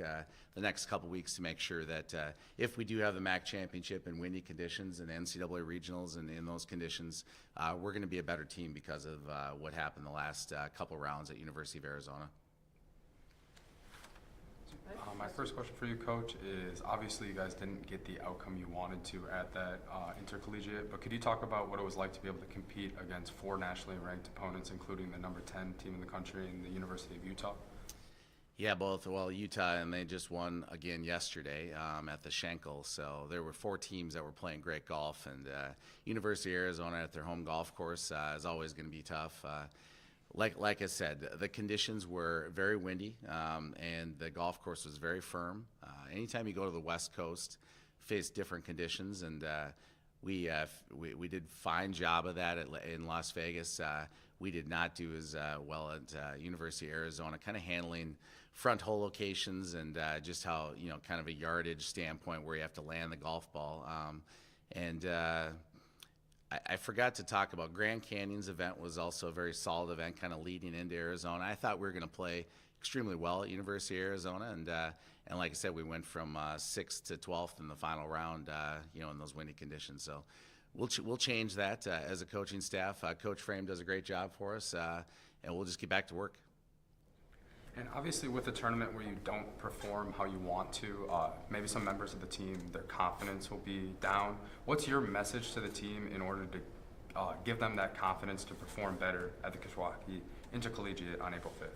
the next couple weeks to make sure that if we do have the MAC championship in windy conditions and NCAA regionals and in those conditions, we're going to be a better team because of what happened the last couple rounds at University of Arizona. My first question for you, Coach, is obviously you guys didn't get the outcome you wanted to at that intercollegiate, but could you talk about what it was like to be able to compete against 4 nationally ranked opponents, including the number 10 team in the country and the University of Utah? Yeah, both. Well, Utah, and they just won again yesterday at the Schenkel. So there were 4 teams that were playing great golf, and University of Arizona at their home golf course is always going to be tough. Like I said, the conditions were very windy, and the golf course was very firm. Anytime you go to the West Coast, face different conditions, and we did fine job of that in Las Vegas. We did not do as well at University of Arizona, kind of handling front hole locations and just how, kind of a yardage standpoint where you have to land the golf ball. I forgot to talk about Grand Canyon's event was also a very solid event, kind of leading into Arizona. I thought we were going to play extremely well at University of Arizona, and like I said, we went from 6th to 12th in the final round, in those windy conditions. So we'll change that as a coaching staff. Coach Frame does a great job for us, and we'll just get back to work. And obviously with a tournament where you don't perform how you want to, maybe some members of the team, their confidence will be down. What's your message to the team in order to give them that confidence to perform better at the Kishwaukee Intercollegiate on April 5th?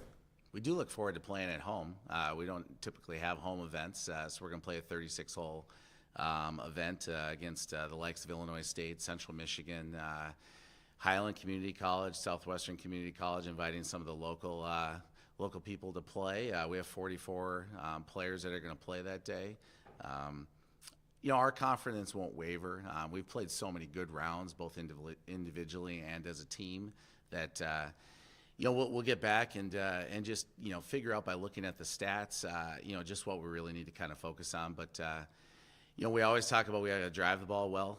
We do look forward to playing at home. We don't typically have home events, so we're going to play a 36-hole event against the likes of Illinois State, Central Michigan, Highland Community College, Southwestern Community College, inviting some of the local people to play. We have 44 players that are going to play that day. Our confidence won't waver. We've played so many good rounds, both individually and as a team, that we'll get back and just figure out by looking at the stats, just what we really need to kind of focus on. But we always talk about we got to drive the ball well.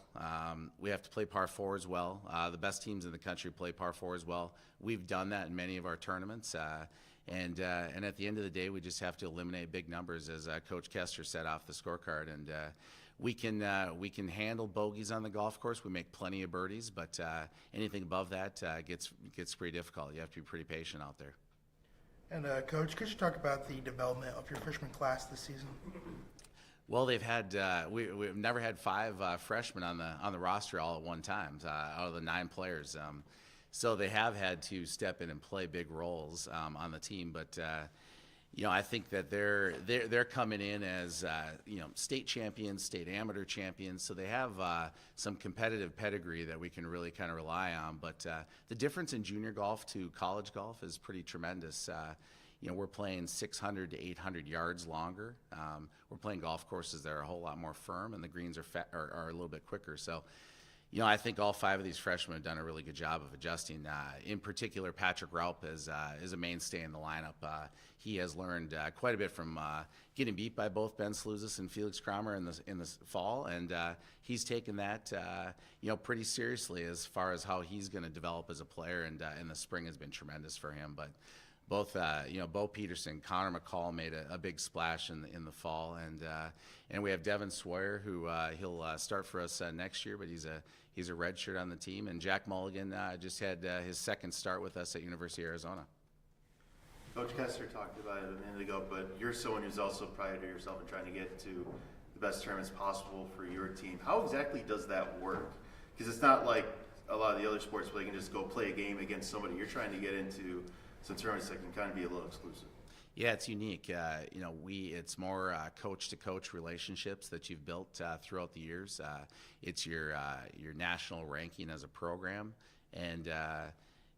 We have to play par fours well. The best teams in the country play par fours well. We've done that in many of our tournaments. And at the end of the day, we just have to eliminate big numbers, as Coach Kester said off the scorecard. And we can handle bogeys on the golf course. We make plenty of birdies, but anything above that gets pretty difficult. You have to be pretty patient out there. And Coach, could you talk about the development of your freshman class this season? Well, they've had we've never had 5 freshmen on the roster all at one time out of the 9 players. So they have had to step in and play big roles on the team, but I think that they're coming in as state champions, state amateur champions, so they have some competitive pedigree that we can really kind of rely on. But the difference in junior golf to college golf is pretty tremendous. We're playing 600 to 800 yards longer. We're playing golf courses that are a whole lot more firm, and the greens are a little bit quicker. So. I think all 5 of these freshmen have done a really good job of adjusting. In particular, Patrick Raup is a mainstay in the lineup. He has learned quite a bit from getting beat by both Ben Slouzis and Felix Kramer in the fall, and he's taken that pretty seriously as far as how he's going to develop as a player. And the spring has been tremendous for him. But both Bo Peterson, Connor McCall made a big splash in the fall, and we have Devin Sawyer, who he'll start for us next year, but he's a redshirt on the team, and Jack Mulligan just had his second start with us at University of Arizona. Coach Kester talked about it a minute ago, but you're someone who's also prided yourself in trying to get to the best tournaments possible for your team. How exactly does that work? Because it's not like a lot of the other sports where they can just go play a game against somebody. You're trying to get into some tournaments that can kind of be a little exclusive. Yeah, it's unique. It's more coach-to-coach relationships that you've built throughout the years. It's your national ranking as a program, and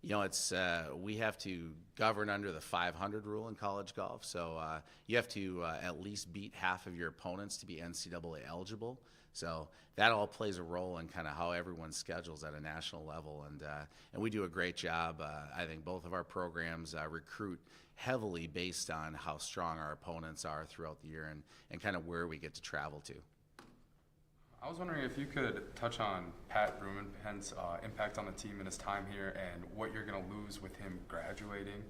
we have to govern under the 500 rule in college golf. So you have to at least beat half of your opponents to be NCAA eligible. So that all plays a role in kind of how everyone schedules at a national level, and we do a great job. I think both of our programs recruit heavily based on how strong our opponents are throughout the year and kind of where we get to travel to. I was wondering if you could touch on Pat Rumenpen's impact on the team in his time here and what you're going to lose with him graduating.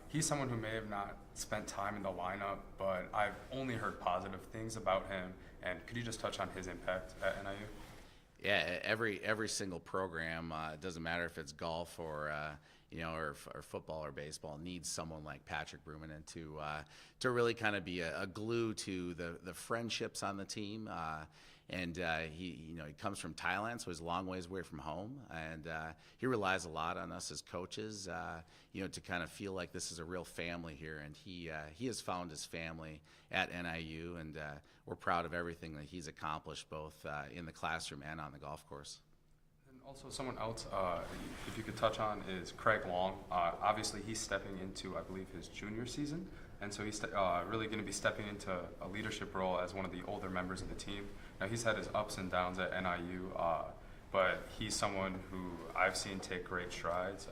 He's someone who may have not spent time in the lineup, but I've only heard positive things about him. And could you just touch on his impact at NIU? Yeah, every single program, it doesn't matter if it's golf or football or baseball, needs someone like Patrick Bruminen to really kind of be a glue to the friendships on the team. He comes from Thailand, so he's a long ways away from home, and he relies a lot on us as coaches, to kind of feel like this is a real family here. And he has found his family at NIU, and we're proud of everything that he's accomplished, both in the classroom and on the golf course. And also someone else, if you could touch on, is Craig Long. Obviously, he's stepping into, I believe, his junior season, and so he's really going to be stepping into a leadership role as one of the older members of the team. Now, he's had his ups and downs at NIU, but he's someone who I've seen take great strides.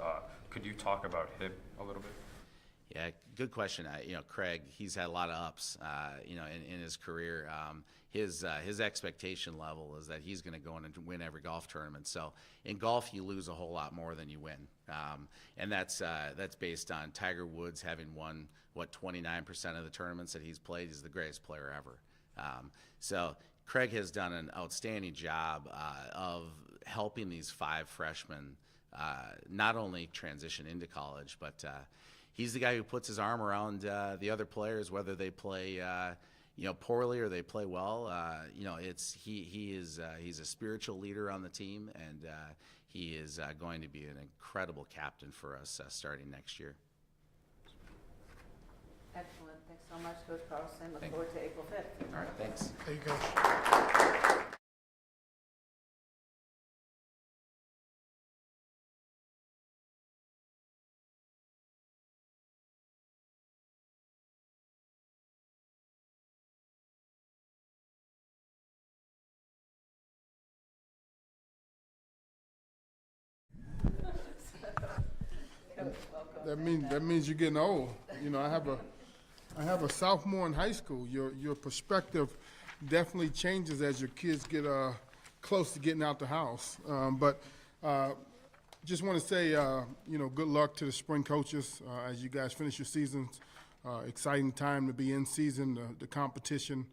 Could you talk about him a little bit? Yeah, good question. Craig, he's had a lot of ups, in his career. His expectation level is that he's going to go in and win every golf tournament. So in golf, you lose a whole lot more than you win, and that's based on Tiger Woods having won 29% of the tournaments that he's played. He's the greatest player ever. So Craig has done an outstanding job of helping these 5 freshmen not only transition into college, but he's the guy who puts his arm around the other players, whether they play poorly or they play well. He's a spiritual leader on the team, and he is going to be an incredible captain for us starting next year. Excellent. Thanks so much, Coach Carlson. Look Thank forward to April 5th. All right, thanks. There you go. Coach, welcome. That means you're getting old. I have a sophomore in high school. Your perspective definitely changes as your kids get close to getting out the house. But just want to say, good luck to the spring coaches as you guys finish your seasons. Exciting time to be in season, the competition,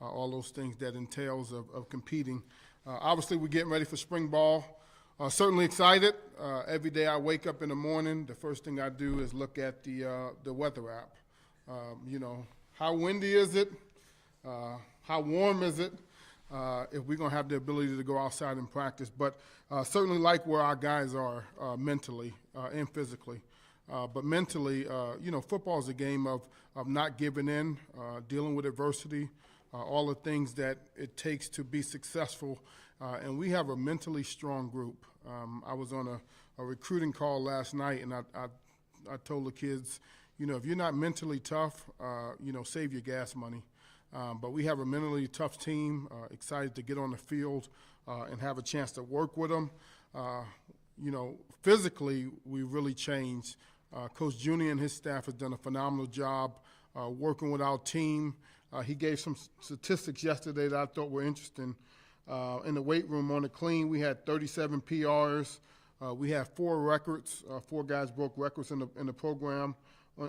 all those things that entails of competing. Obviously, we're getting ready for spring ball. Certainly excited. Every day I wake up in the morning, the first thing I do is look at the weather app. How windy is it? How warm is it? If we're going to have the ability to go outside and practice. But certainly like where our guys are mentally and physically. But mentally, football is a game of not giving in, dealing with adversity, all the things that it takes to be successful. And we have a mentally strong group. I was on a recruiting call last night, and I told the kids, if you're not mentally tough, save your gas money. But we have a mentally tough team, excited to get on the field and have a chance to work with them. Physically, we really changed. Coach Junior and his staff has done a phenomenal job working with our team. He gave some statistics yesterday that I thought were interesting. In the weight room on the clean, we had 37 PRs. We had 4 records. 4 guys broke records in the program.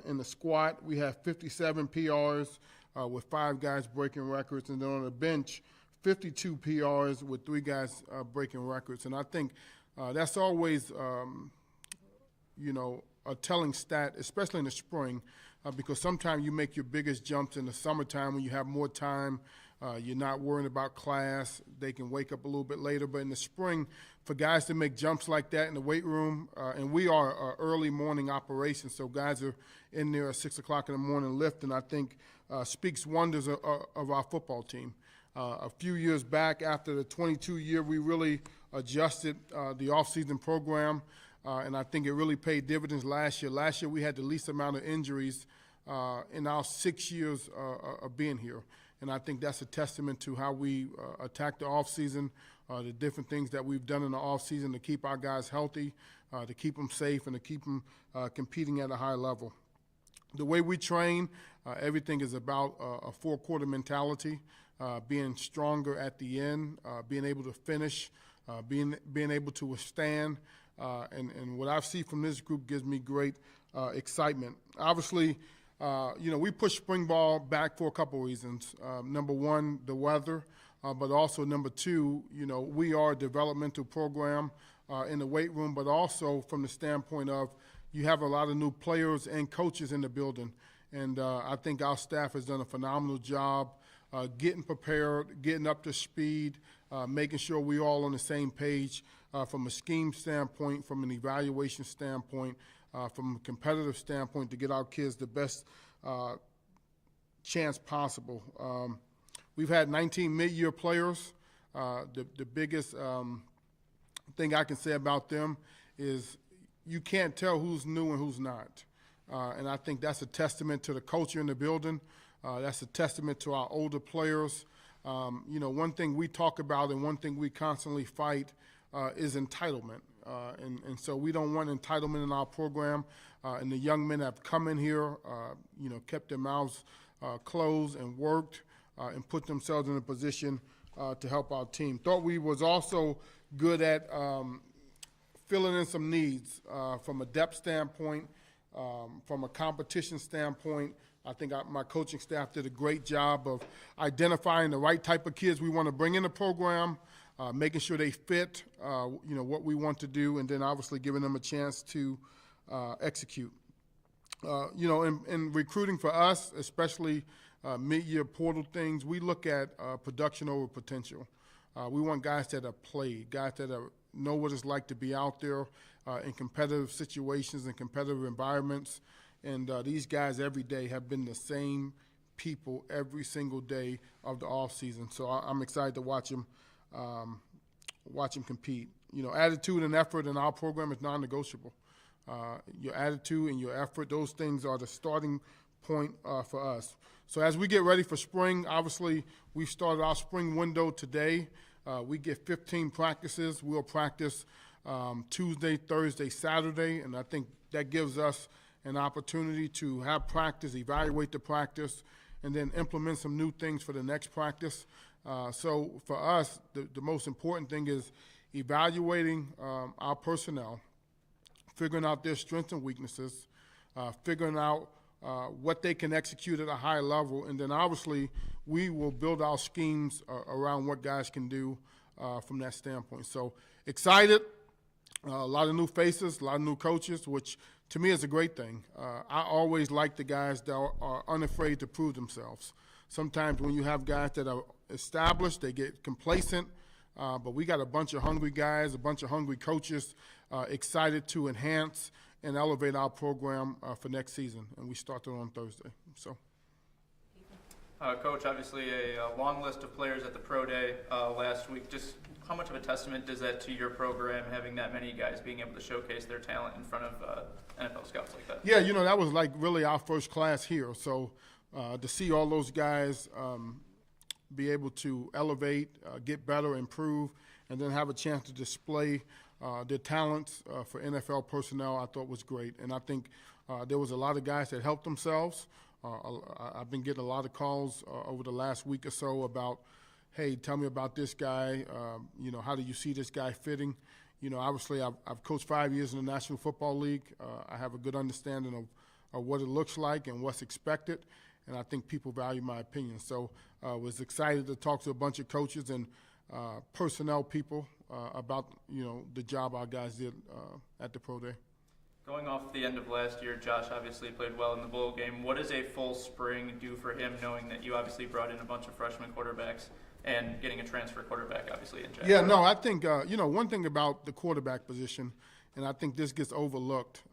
In the squat, we had 57 PRs with 5 guys breaking records. And then on the bench, 52 PRs with 3 guys breaking records. And I think that's always, a telling stat, especially in the spring, because sometimes you make your biggest jumps in the summertime when you have more time. You're not worrying about class. They can wake up a little bit later. But in the spring, for guys to make jumps like that in the weight room, and we are an early morning operation, so guys are in there at 6 o'clock in the morning lifting, I think speaks wonders of our football team. A few years back, after the 22 year, we really adjusted the off-season program, and I think it really paid dividends last year. Last year, we had the least amount of injuries in our 6 years of being here. And I think that's a testament to how we attack the offseason, the different things that we've done in the offseason to keep our guys healthy, to keep them safe, and to keep them competing at a high level. The way we train, everything is about a 4-quarter mentality, being stronger at the end, being able to finish, being able to withstand. And what I see from this group gives me great excitement. Obviously, we push spring ball back for a couple reasons. Number one, the weather, but also number two, we are a developmental program in the weight room, but also from the standpoint of you have a lot of new players and coaches in the building. And I think our staff has done a phenomenal job getting prepared, getting up to speed, making sure we're all on the same page from a scheme standpoint, from an evaluation standpoint, from a competitive standpoint, to get our kids the best chance possible. We've had 19 mid-year players. The biggest thing I can say about them is you can't tell who's new and who's not. And I think that's a testament to the culture in the building. That's a testament to our older players. One thing we talk about and one thing we constantly fight is entitlement. And so we don't want entitlement in our program. And the young men have come in here, kept their mouths closed and worked and put themselves in a position to help our team. Thought we was also good at filling in some needs from a depth standpoint, from a competition standpoint. I think my coaching staff did a great job of identifying the right type of kids we want to bring in the program, making sure they fit, what we want to do, and then obviously giving them a chance to execute. In recruiting for us, especially mid-year portal things, we look at production over potential. We want guys that have played, guys that know what it's like to be out there in competitive situations and competitive environments. And these guys every day have been the same people every single day of the off season. So I'm excited to watch them compete. Attitude and effort in our program is non-negotiable. Your attitude and your effort, those things are the starting point for us. So as we get ready for spring, obviously we've started our spring window today. We get 15 practices. We'll practice Tuesday, Thursday, Saturday, and I think that gives us an opportunity to have practice, evaluate the practice, and then implement some new things for the next practice. So for us, the most important thing is evaluating our personnel, figuring out their strengths and weaknesses, figuring out what they can execute at a high level, and then obviously we will build our schemes around what guys can do from that standpoint. So excited, a lot of new faces, a lot of new coaches, which to me is a great thing. I always like the guys that are unafraid to prove themselves. Sometimes when you have guys that are established, they get complacent, but we got a bunch of hungry guys, a bunch of hungry coaches excited to enhance and elevate our program for next season, and we start that on Thursday. So, Coach, obviously a long list of players at the Pro Day last week. Just how much of a testament is that to your program, having that many guys being able to showcase their talent in front of NFL scouts like that? Yeah, that was like really our first class here. So to see all those guys be able to elevate, get better, improve, and then have a chance to display their talents for NFL personnel, I thought was great. And I think there was a lot of guys that helped themselves. I've been getting a lot of calls over the last week or so about, hey, tell me about this guy. How do you see this guy fitting? Obviously I've coached 5 years in the National Football League. I have a good understanding of what it looks like and what's expected. And I think people value my opinion. So I was excited to talk to a bunch of coaches and personnel people about, the job our guys did at the Pro Day. Going off the end of last year, Josh obviously played well in the bowl game. What does a full spring do for him, knowing that you obviously brought in a bunch of freshman quarterbacks and getting a transfer quarterback, obviously, in Jacksonville? Yeah, no, I think, one thing about the quarterback position, and I think this gets overlooked,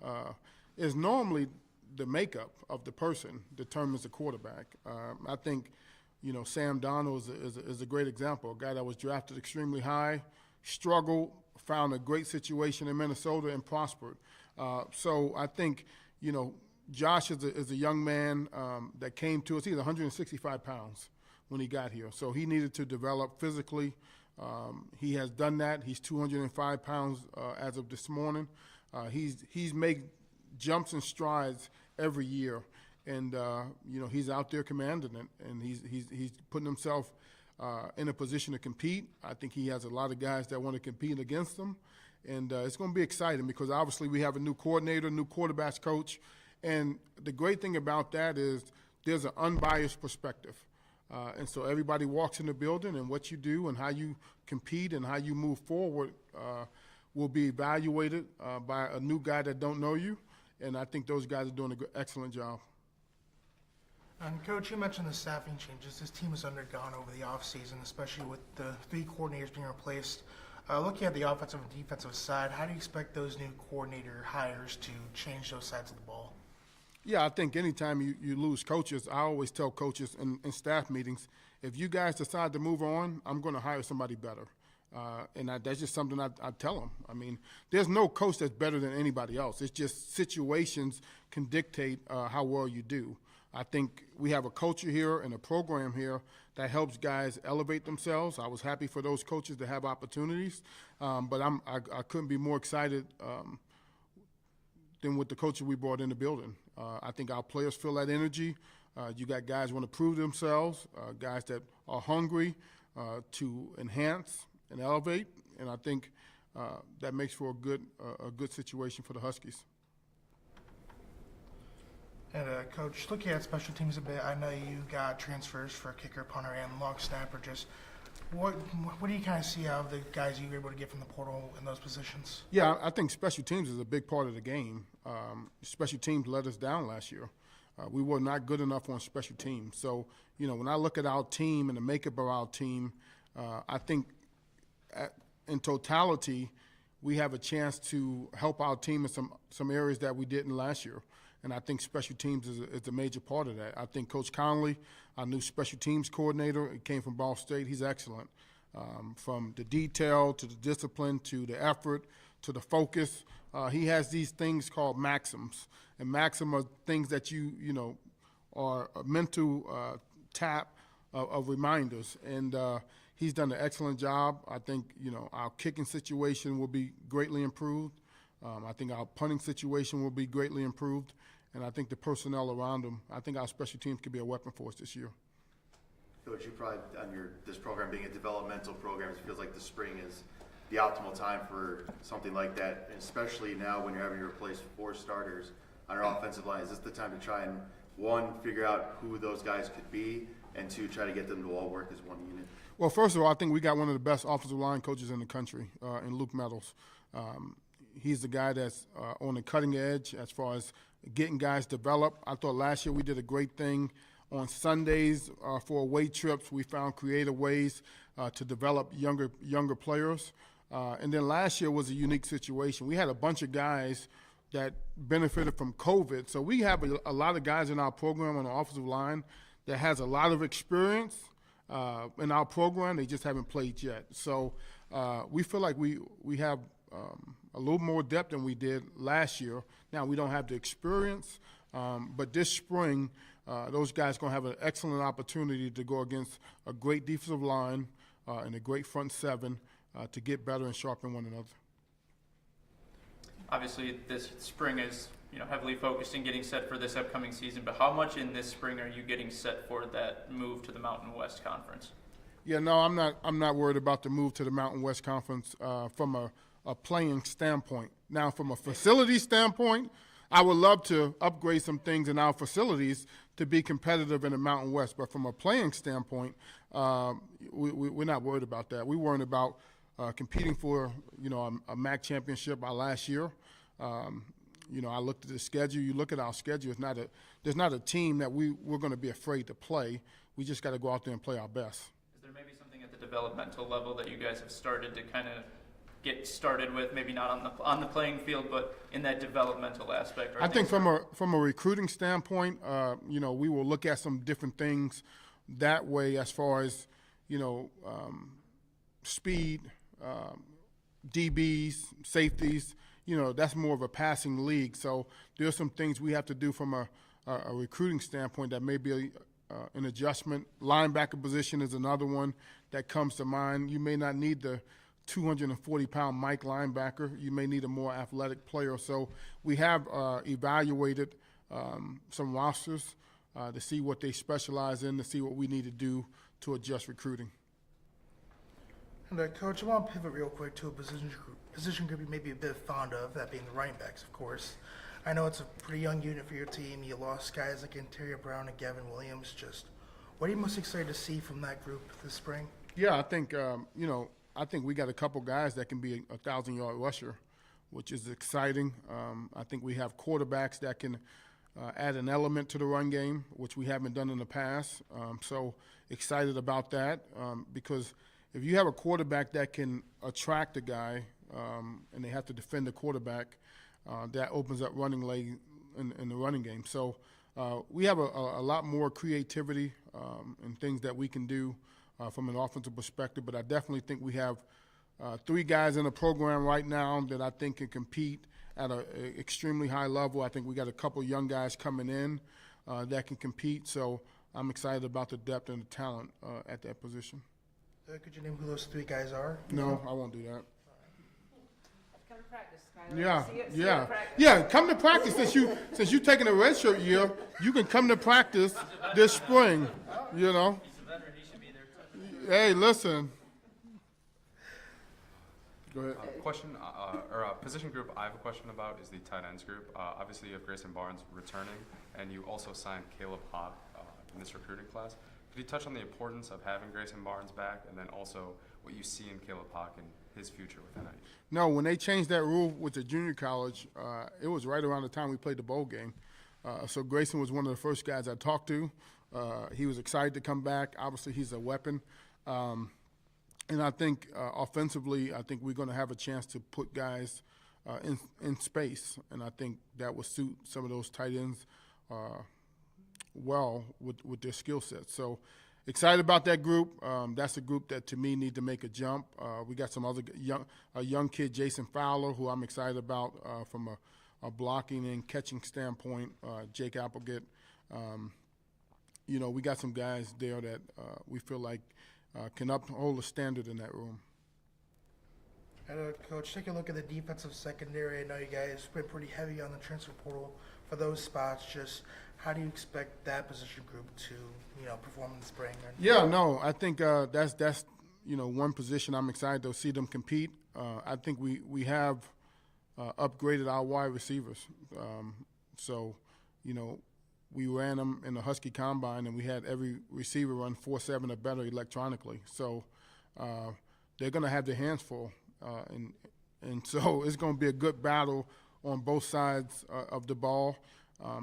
is normally the makeup of the person determines the quarterback. I think, Sam Donald is a great example, a guy that was drafted extremely high, struggled, found a great situation in Minnesota, and prospered. So I think, Josh is a young man that came to us. He's 165 pounds when he got here. So he needed to develop physically. He has done that. He's 205 pounds as of this morning. He's made jumps and strides every year. And, he's out there commanding it. And he's putting himself in a position to compete. I think he has a lot of guys that want to compete against him. And it's going to be exciting because obviously we have a new coordinator, new quarterbacks coach. And the great thing about that is there's an unbiased perspective. And so everybody walks in the building, and what you do and how you compete and how you move forward will be evaluated by a new guy that don't know you. And I think those guys are doing an excellent job. And Coach, you mentioned the staffing changes this team has undergone over the offseason, especially with the 3 coordinators being replaced. Looking at the offensive and defensive side, how do you expect those new coordinator hires to change those sides of the ball? Yeah, I think anytime you lose coaches, I always tell coaches in staff meetings, if you guys decide to move on, I'm going to hire somebody better. And that's just something I tell them. I mean, there's no coach that's better than anybody else. It's just situations can dictate how well you do. I think we have a culture here and a program here that helps guys elevate themselves. I was happy for those coaches to have opportunities, but I couldn't be more excited than with the coaches we brought in the building. I think our players feel that energy. You got guys who want to prove themselves, guys that are hungry to enhance and elevate, and I think that makes for a good situation for the Huskies. And Coach, looking at special teams a bit, I know you got transfers for kicker, punter, and long snapper. Just what do you kind of see out of the guys you were able to get from the portal in those positions? Yeah, I think special teams is a big part of the game. Special teams let us down last year. We were not good enough on special teams. So, when I look at our team and the makeup of our team, I think in totality, we have a chance to help our team in some areas that we didn't last year. And I think special teams is a major part of that. I think Coach Conley, our new special teams coordinator, he came from Ball State. He's excellent. From the detail to the discipline to the effort to the focus. He has these things called maxims. And maxims are things that are a mental tap of reminders. And he's done an excellent job. I think, our kicking situation will be greatly improved. I think our punting situation will be greatly improved, and I think the personnel around them, I think our special teams could be a weapon for us this year. Coach, you probably, on this program being a developmental program, it feels like the spring is the optimal time for something like that, and especially now when you're having to replace 4 starters on our offensive line. Is this the time to try and, 1, figure out who those guys could be, and 2, try to get them to all work as one unit? Well, first of all, I think we got one of the best offensive line coaches in the country in Luke Meadows. He's the guy that's on the cutting edge as far as getting guys developed. I thought last year we did a great thing on Sundays for away trips. We found creative ways to develop younger players. And then last year was a unique situation. We had a bunch of guys that benefited from COVID. So we have a lot of guys in our program on the offensive line that has a lot of experience in our program. They just haven't played yet. So we feel like we have a little more depth than we did last year. Now, we don't have the experience, but this spring, those guys are going to have an excellent opportunity to go against a great defensive line and a great front seven to get better and sharpen one another. Obviously, this spring is heavily focused in getting set for this upcoming season, but how much in this spring are you getting set for that move to the Mountain West Conference? Yeah, no, I'm not worried about the move to the Mountain West Conference from a playing standpoint. Now, from a facility standpoint, I would love to upgrade some things in our facilities to be competitive in the Mountain West. But from a playing standpoint, we're not worried about that. We're worried about competing for a MAC championship last year. I looked at the schedule. You look at our schedule. There's not a team that we're going to be afraid to play. We just got to go out there and play our best. Is there maybe something at the developmental level that you guys have started to kind of get started with, maybe not on the playing field, but in that developmental aspect? I think from a recruiting standpoint, we will look at some different things that way as far as speed, DBs, safeties. That's more of a passing league. So there's some things we have to do from a recruiting standpoint that may be an adjustment. Linebacker position is another one that comes to mind. You may not need the 240-pound Mike linebacker. You may need a more athletic player. So we have evaluated some rosters to see what they specialize in, to see what we need to do to adjust recruiting. And Coach, I want to pivot real quick to a position group you may be a bit fond of, that being the running backs, of course. I know it's a pretty young unit for your team. You lost guys like Interior Brown and Gavin Williams. Just what are you most excited to see from that group this spring? Yeah, I think I think we got a couple guys that can be a 1,000-yard rusher, which is exciting. I think we have quarterbacks that can add an element to the run game, which we haven't done in the past. So excited about that because if you have a quarterback that can attract a guy and they have to defend the quarterback, that opens up running lane in the running game. So we have a lot more creativity and things that we can do from an offensive perspective, but I definitely think we have 3 guys in the program right now that I think can compete at an extremely high level. I think we got a couple young guys coming in that can compete. So I'm excited about the depth and the talent at that position. Could you name who those 3 guys are? No, I won't do that. Come to practice, Skylar. Yeah, See you at practice. yeah. Come to practice since you taking a redshirt year. You can come to practice this spring. You know. He's a veteran. He should be there too. Hey, listen. Go ahead. Question or position group I have a question about is the tight ends group. Obviously, you have Grayson Barnes returning, and you also signed Caleb Hott in this recruiting class. Could you touch on the importance of having Grayson Barnes back, and then also what you see in Caleb Hott and his future with NIU? No, when they changed that rule with the junior college, it was right around the time we played the bowl game. So Grayson was one of the first guys I talked to. He was excited to come back. Obviously, he's a weapon. And I think offensively, I think we're going to have a chance to put guys in space. And I think that will suit some of those tight ends well with their skill sets. So excited about that group. That's a group that, to me, need to make a jump. We got some other young kid, Jason Fowler, who I'm excited about from a blocking and catching standpoint, Jake Applegate. We got some guys there that we feel like can uphold a standard in that room. And Coach, take a look at the defensive secondary. I know you guys went pretty heavy on the transfer portal for those spots. Just how do you expect that position group to, perform in the spring? Yeah, no, I think that's one position I'm excited to see them compete. I think we have upgraded our wide receivers. We ran them in the Husky Combine, and we had every receiver run 4.7 or better electronically. So they're going to have their hands full, and so it's going to be a good battle on both sides of the ball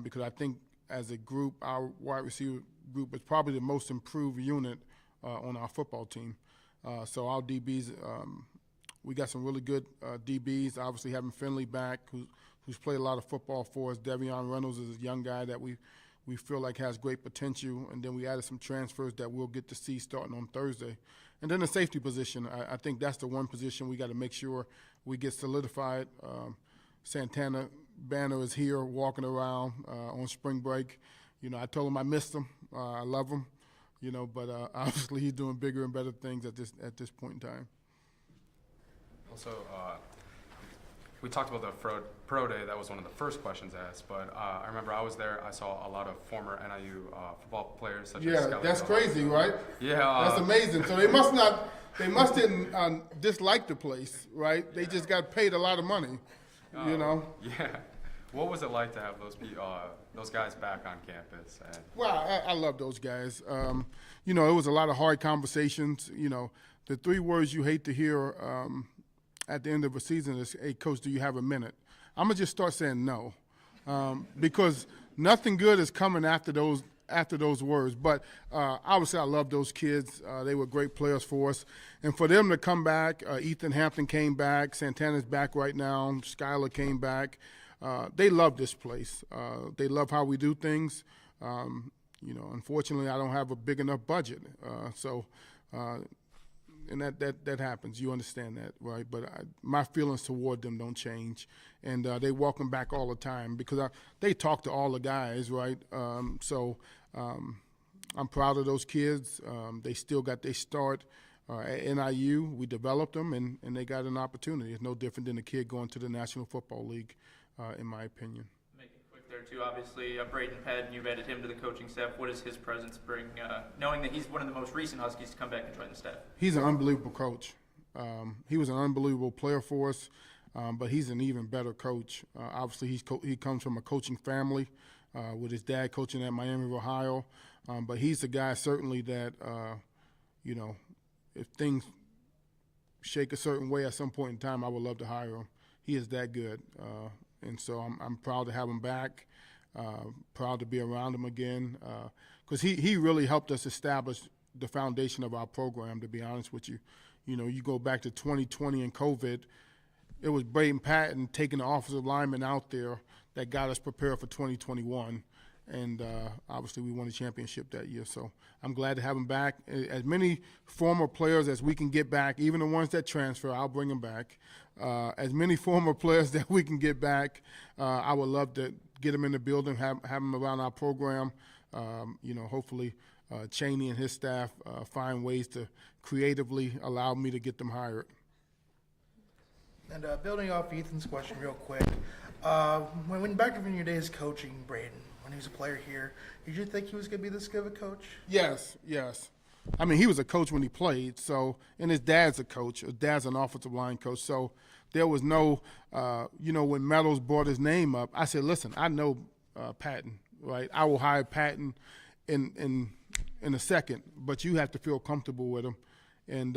because I think as a group, our wide receiver group is probably the most improved unit on our football team. So our DBs, we got some really good DBs. Obviously having Finley back, who's played a lot of football for us. Devion Reynolds is a young guy that we feel like has great potential. And then we added some transfers that we'll get to see starting on Thursday. And then the safety position, I think that's the one position we got to make sure we get solidified. Santana Banner is here walking around on spring break. I told him I missed him. I love him, but obviously he's doing bigger and better things at this point in time. Also, we talked about the pro day. That was one of the first questions asked. But I remember I was there. I saw a lot of former NIU football players. Such as Skelly that's crazy, right? Yeah, that's amazing. So they must didn't dislike the place, right? They just got paid a lot of money, Yeah. What was it like to have those guys back on campus? Well, I love those guys. It was a lot of hard conversations. The 3 words you hate to hear at the end of a season is, "Hey, Coach, do you have a minute?" I'm gonna just start saying no, because nothing good is coming after those words. But obviously, I love those kids. They were great players for us, and for them to come back, Ethan Hampton came back. Santana's back right now. Skylar came back. They love this place. They love how we do things. Unfortunately, I don't have a big enough budget, and that happens. You understand that, right? But my feelings toward them don't change, and they welcome back all the time because they talk to all the guys, right? I'm proud of those kids. They still got their start at NIU. We developed them, and they got an opportunity. It's no different than a kid going to the National Football League, in my opinion. Make it quick there, too. Obviously, Braden Pedd, you've added him to the coaching staff. What does his presence bring, knowing that he's one of the most recent Huskies to come back and join the staff? He's an unbelievable coach. He was an unbelievable player for us, but he's an even better coach. Obviously, he comes from a coaching family with his dad coaching at Miami of Ohio, but he's a guy certainly that, if things shake a certain way at some point in time, I would love to hire him. He is that good. And so I'm proud to have him back, proud to be around him again, because he really helped us establish the foundation of our program, to be honest with you. You go back to 2020 and COVID, it was Braden Patton taking the offensive lineman out there that got us prepared for 2021. And obviously we won a championship that year. So I'm glad to have him back. As many former players as we can get back, even the ones that transfer, I'll bring them back. As many former players that we can get back, I would love to get them in the building, have them around our program. Hopefully Cheney and his staff find ways to creatively allow me to get them hired. And building off Ethan's question real quick, when back in your days coaching Braden, when he was a player here, did you think he was going to be this good of a coach? Yes. I mean, he was a coach when he played, and his dad's a coach. His dad's an offensive line coach, so there was no, when Meadows brought his name up, I said, listen, I know Patton, right? I will hire Patton in a second, but you have to feel comfortable with him. And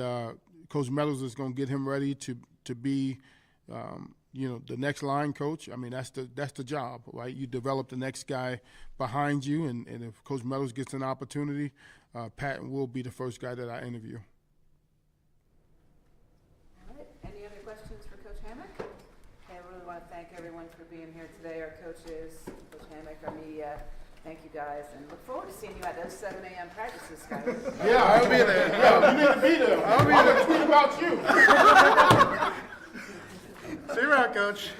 Coach Meadows is going to get him ready to be, the next line coach. I mean, that's the job, right? You develop the next guy behind you, and if Coach Meadows gets an opportunity, Patton will be the first guy that I interview. All right. Any other questions for Coach Hammock? Okay, I really want to thank everyone for being here today, our coaches, Coach Hammock, our media. Thank you guys, and look forward to seeing you at those 7 a.m. practices, guys. Yeah, I'll be there. Yeah, you need to be there. I'm going to tweet about you. See you around, Coach.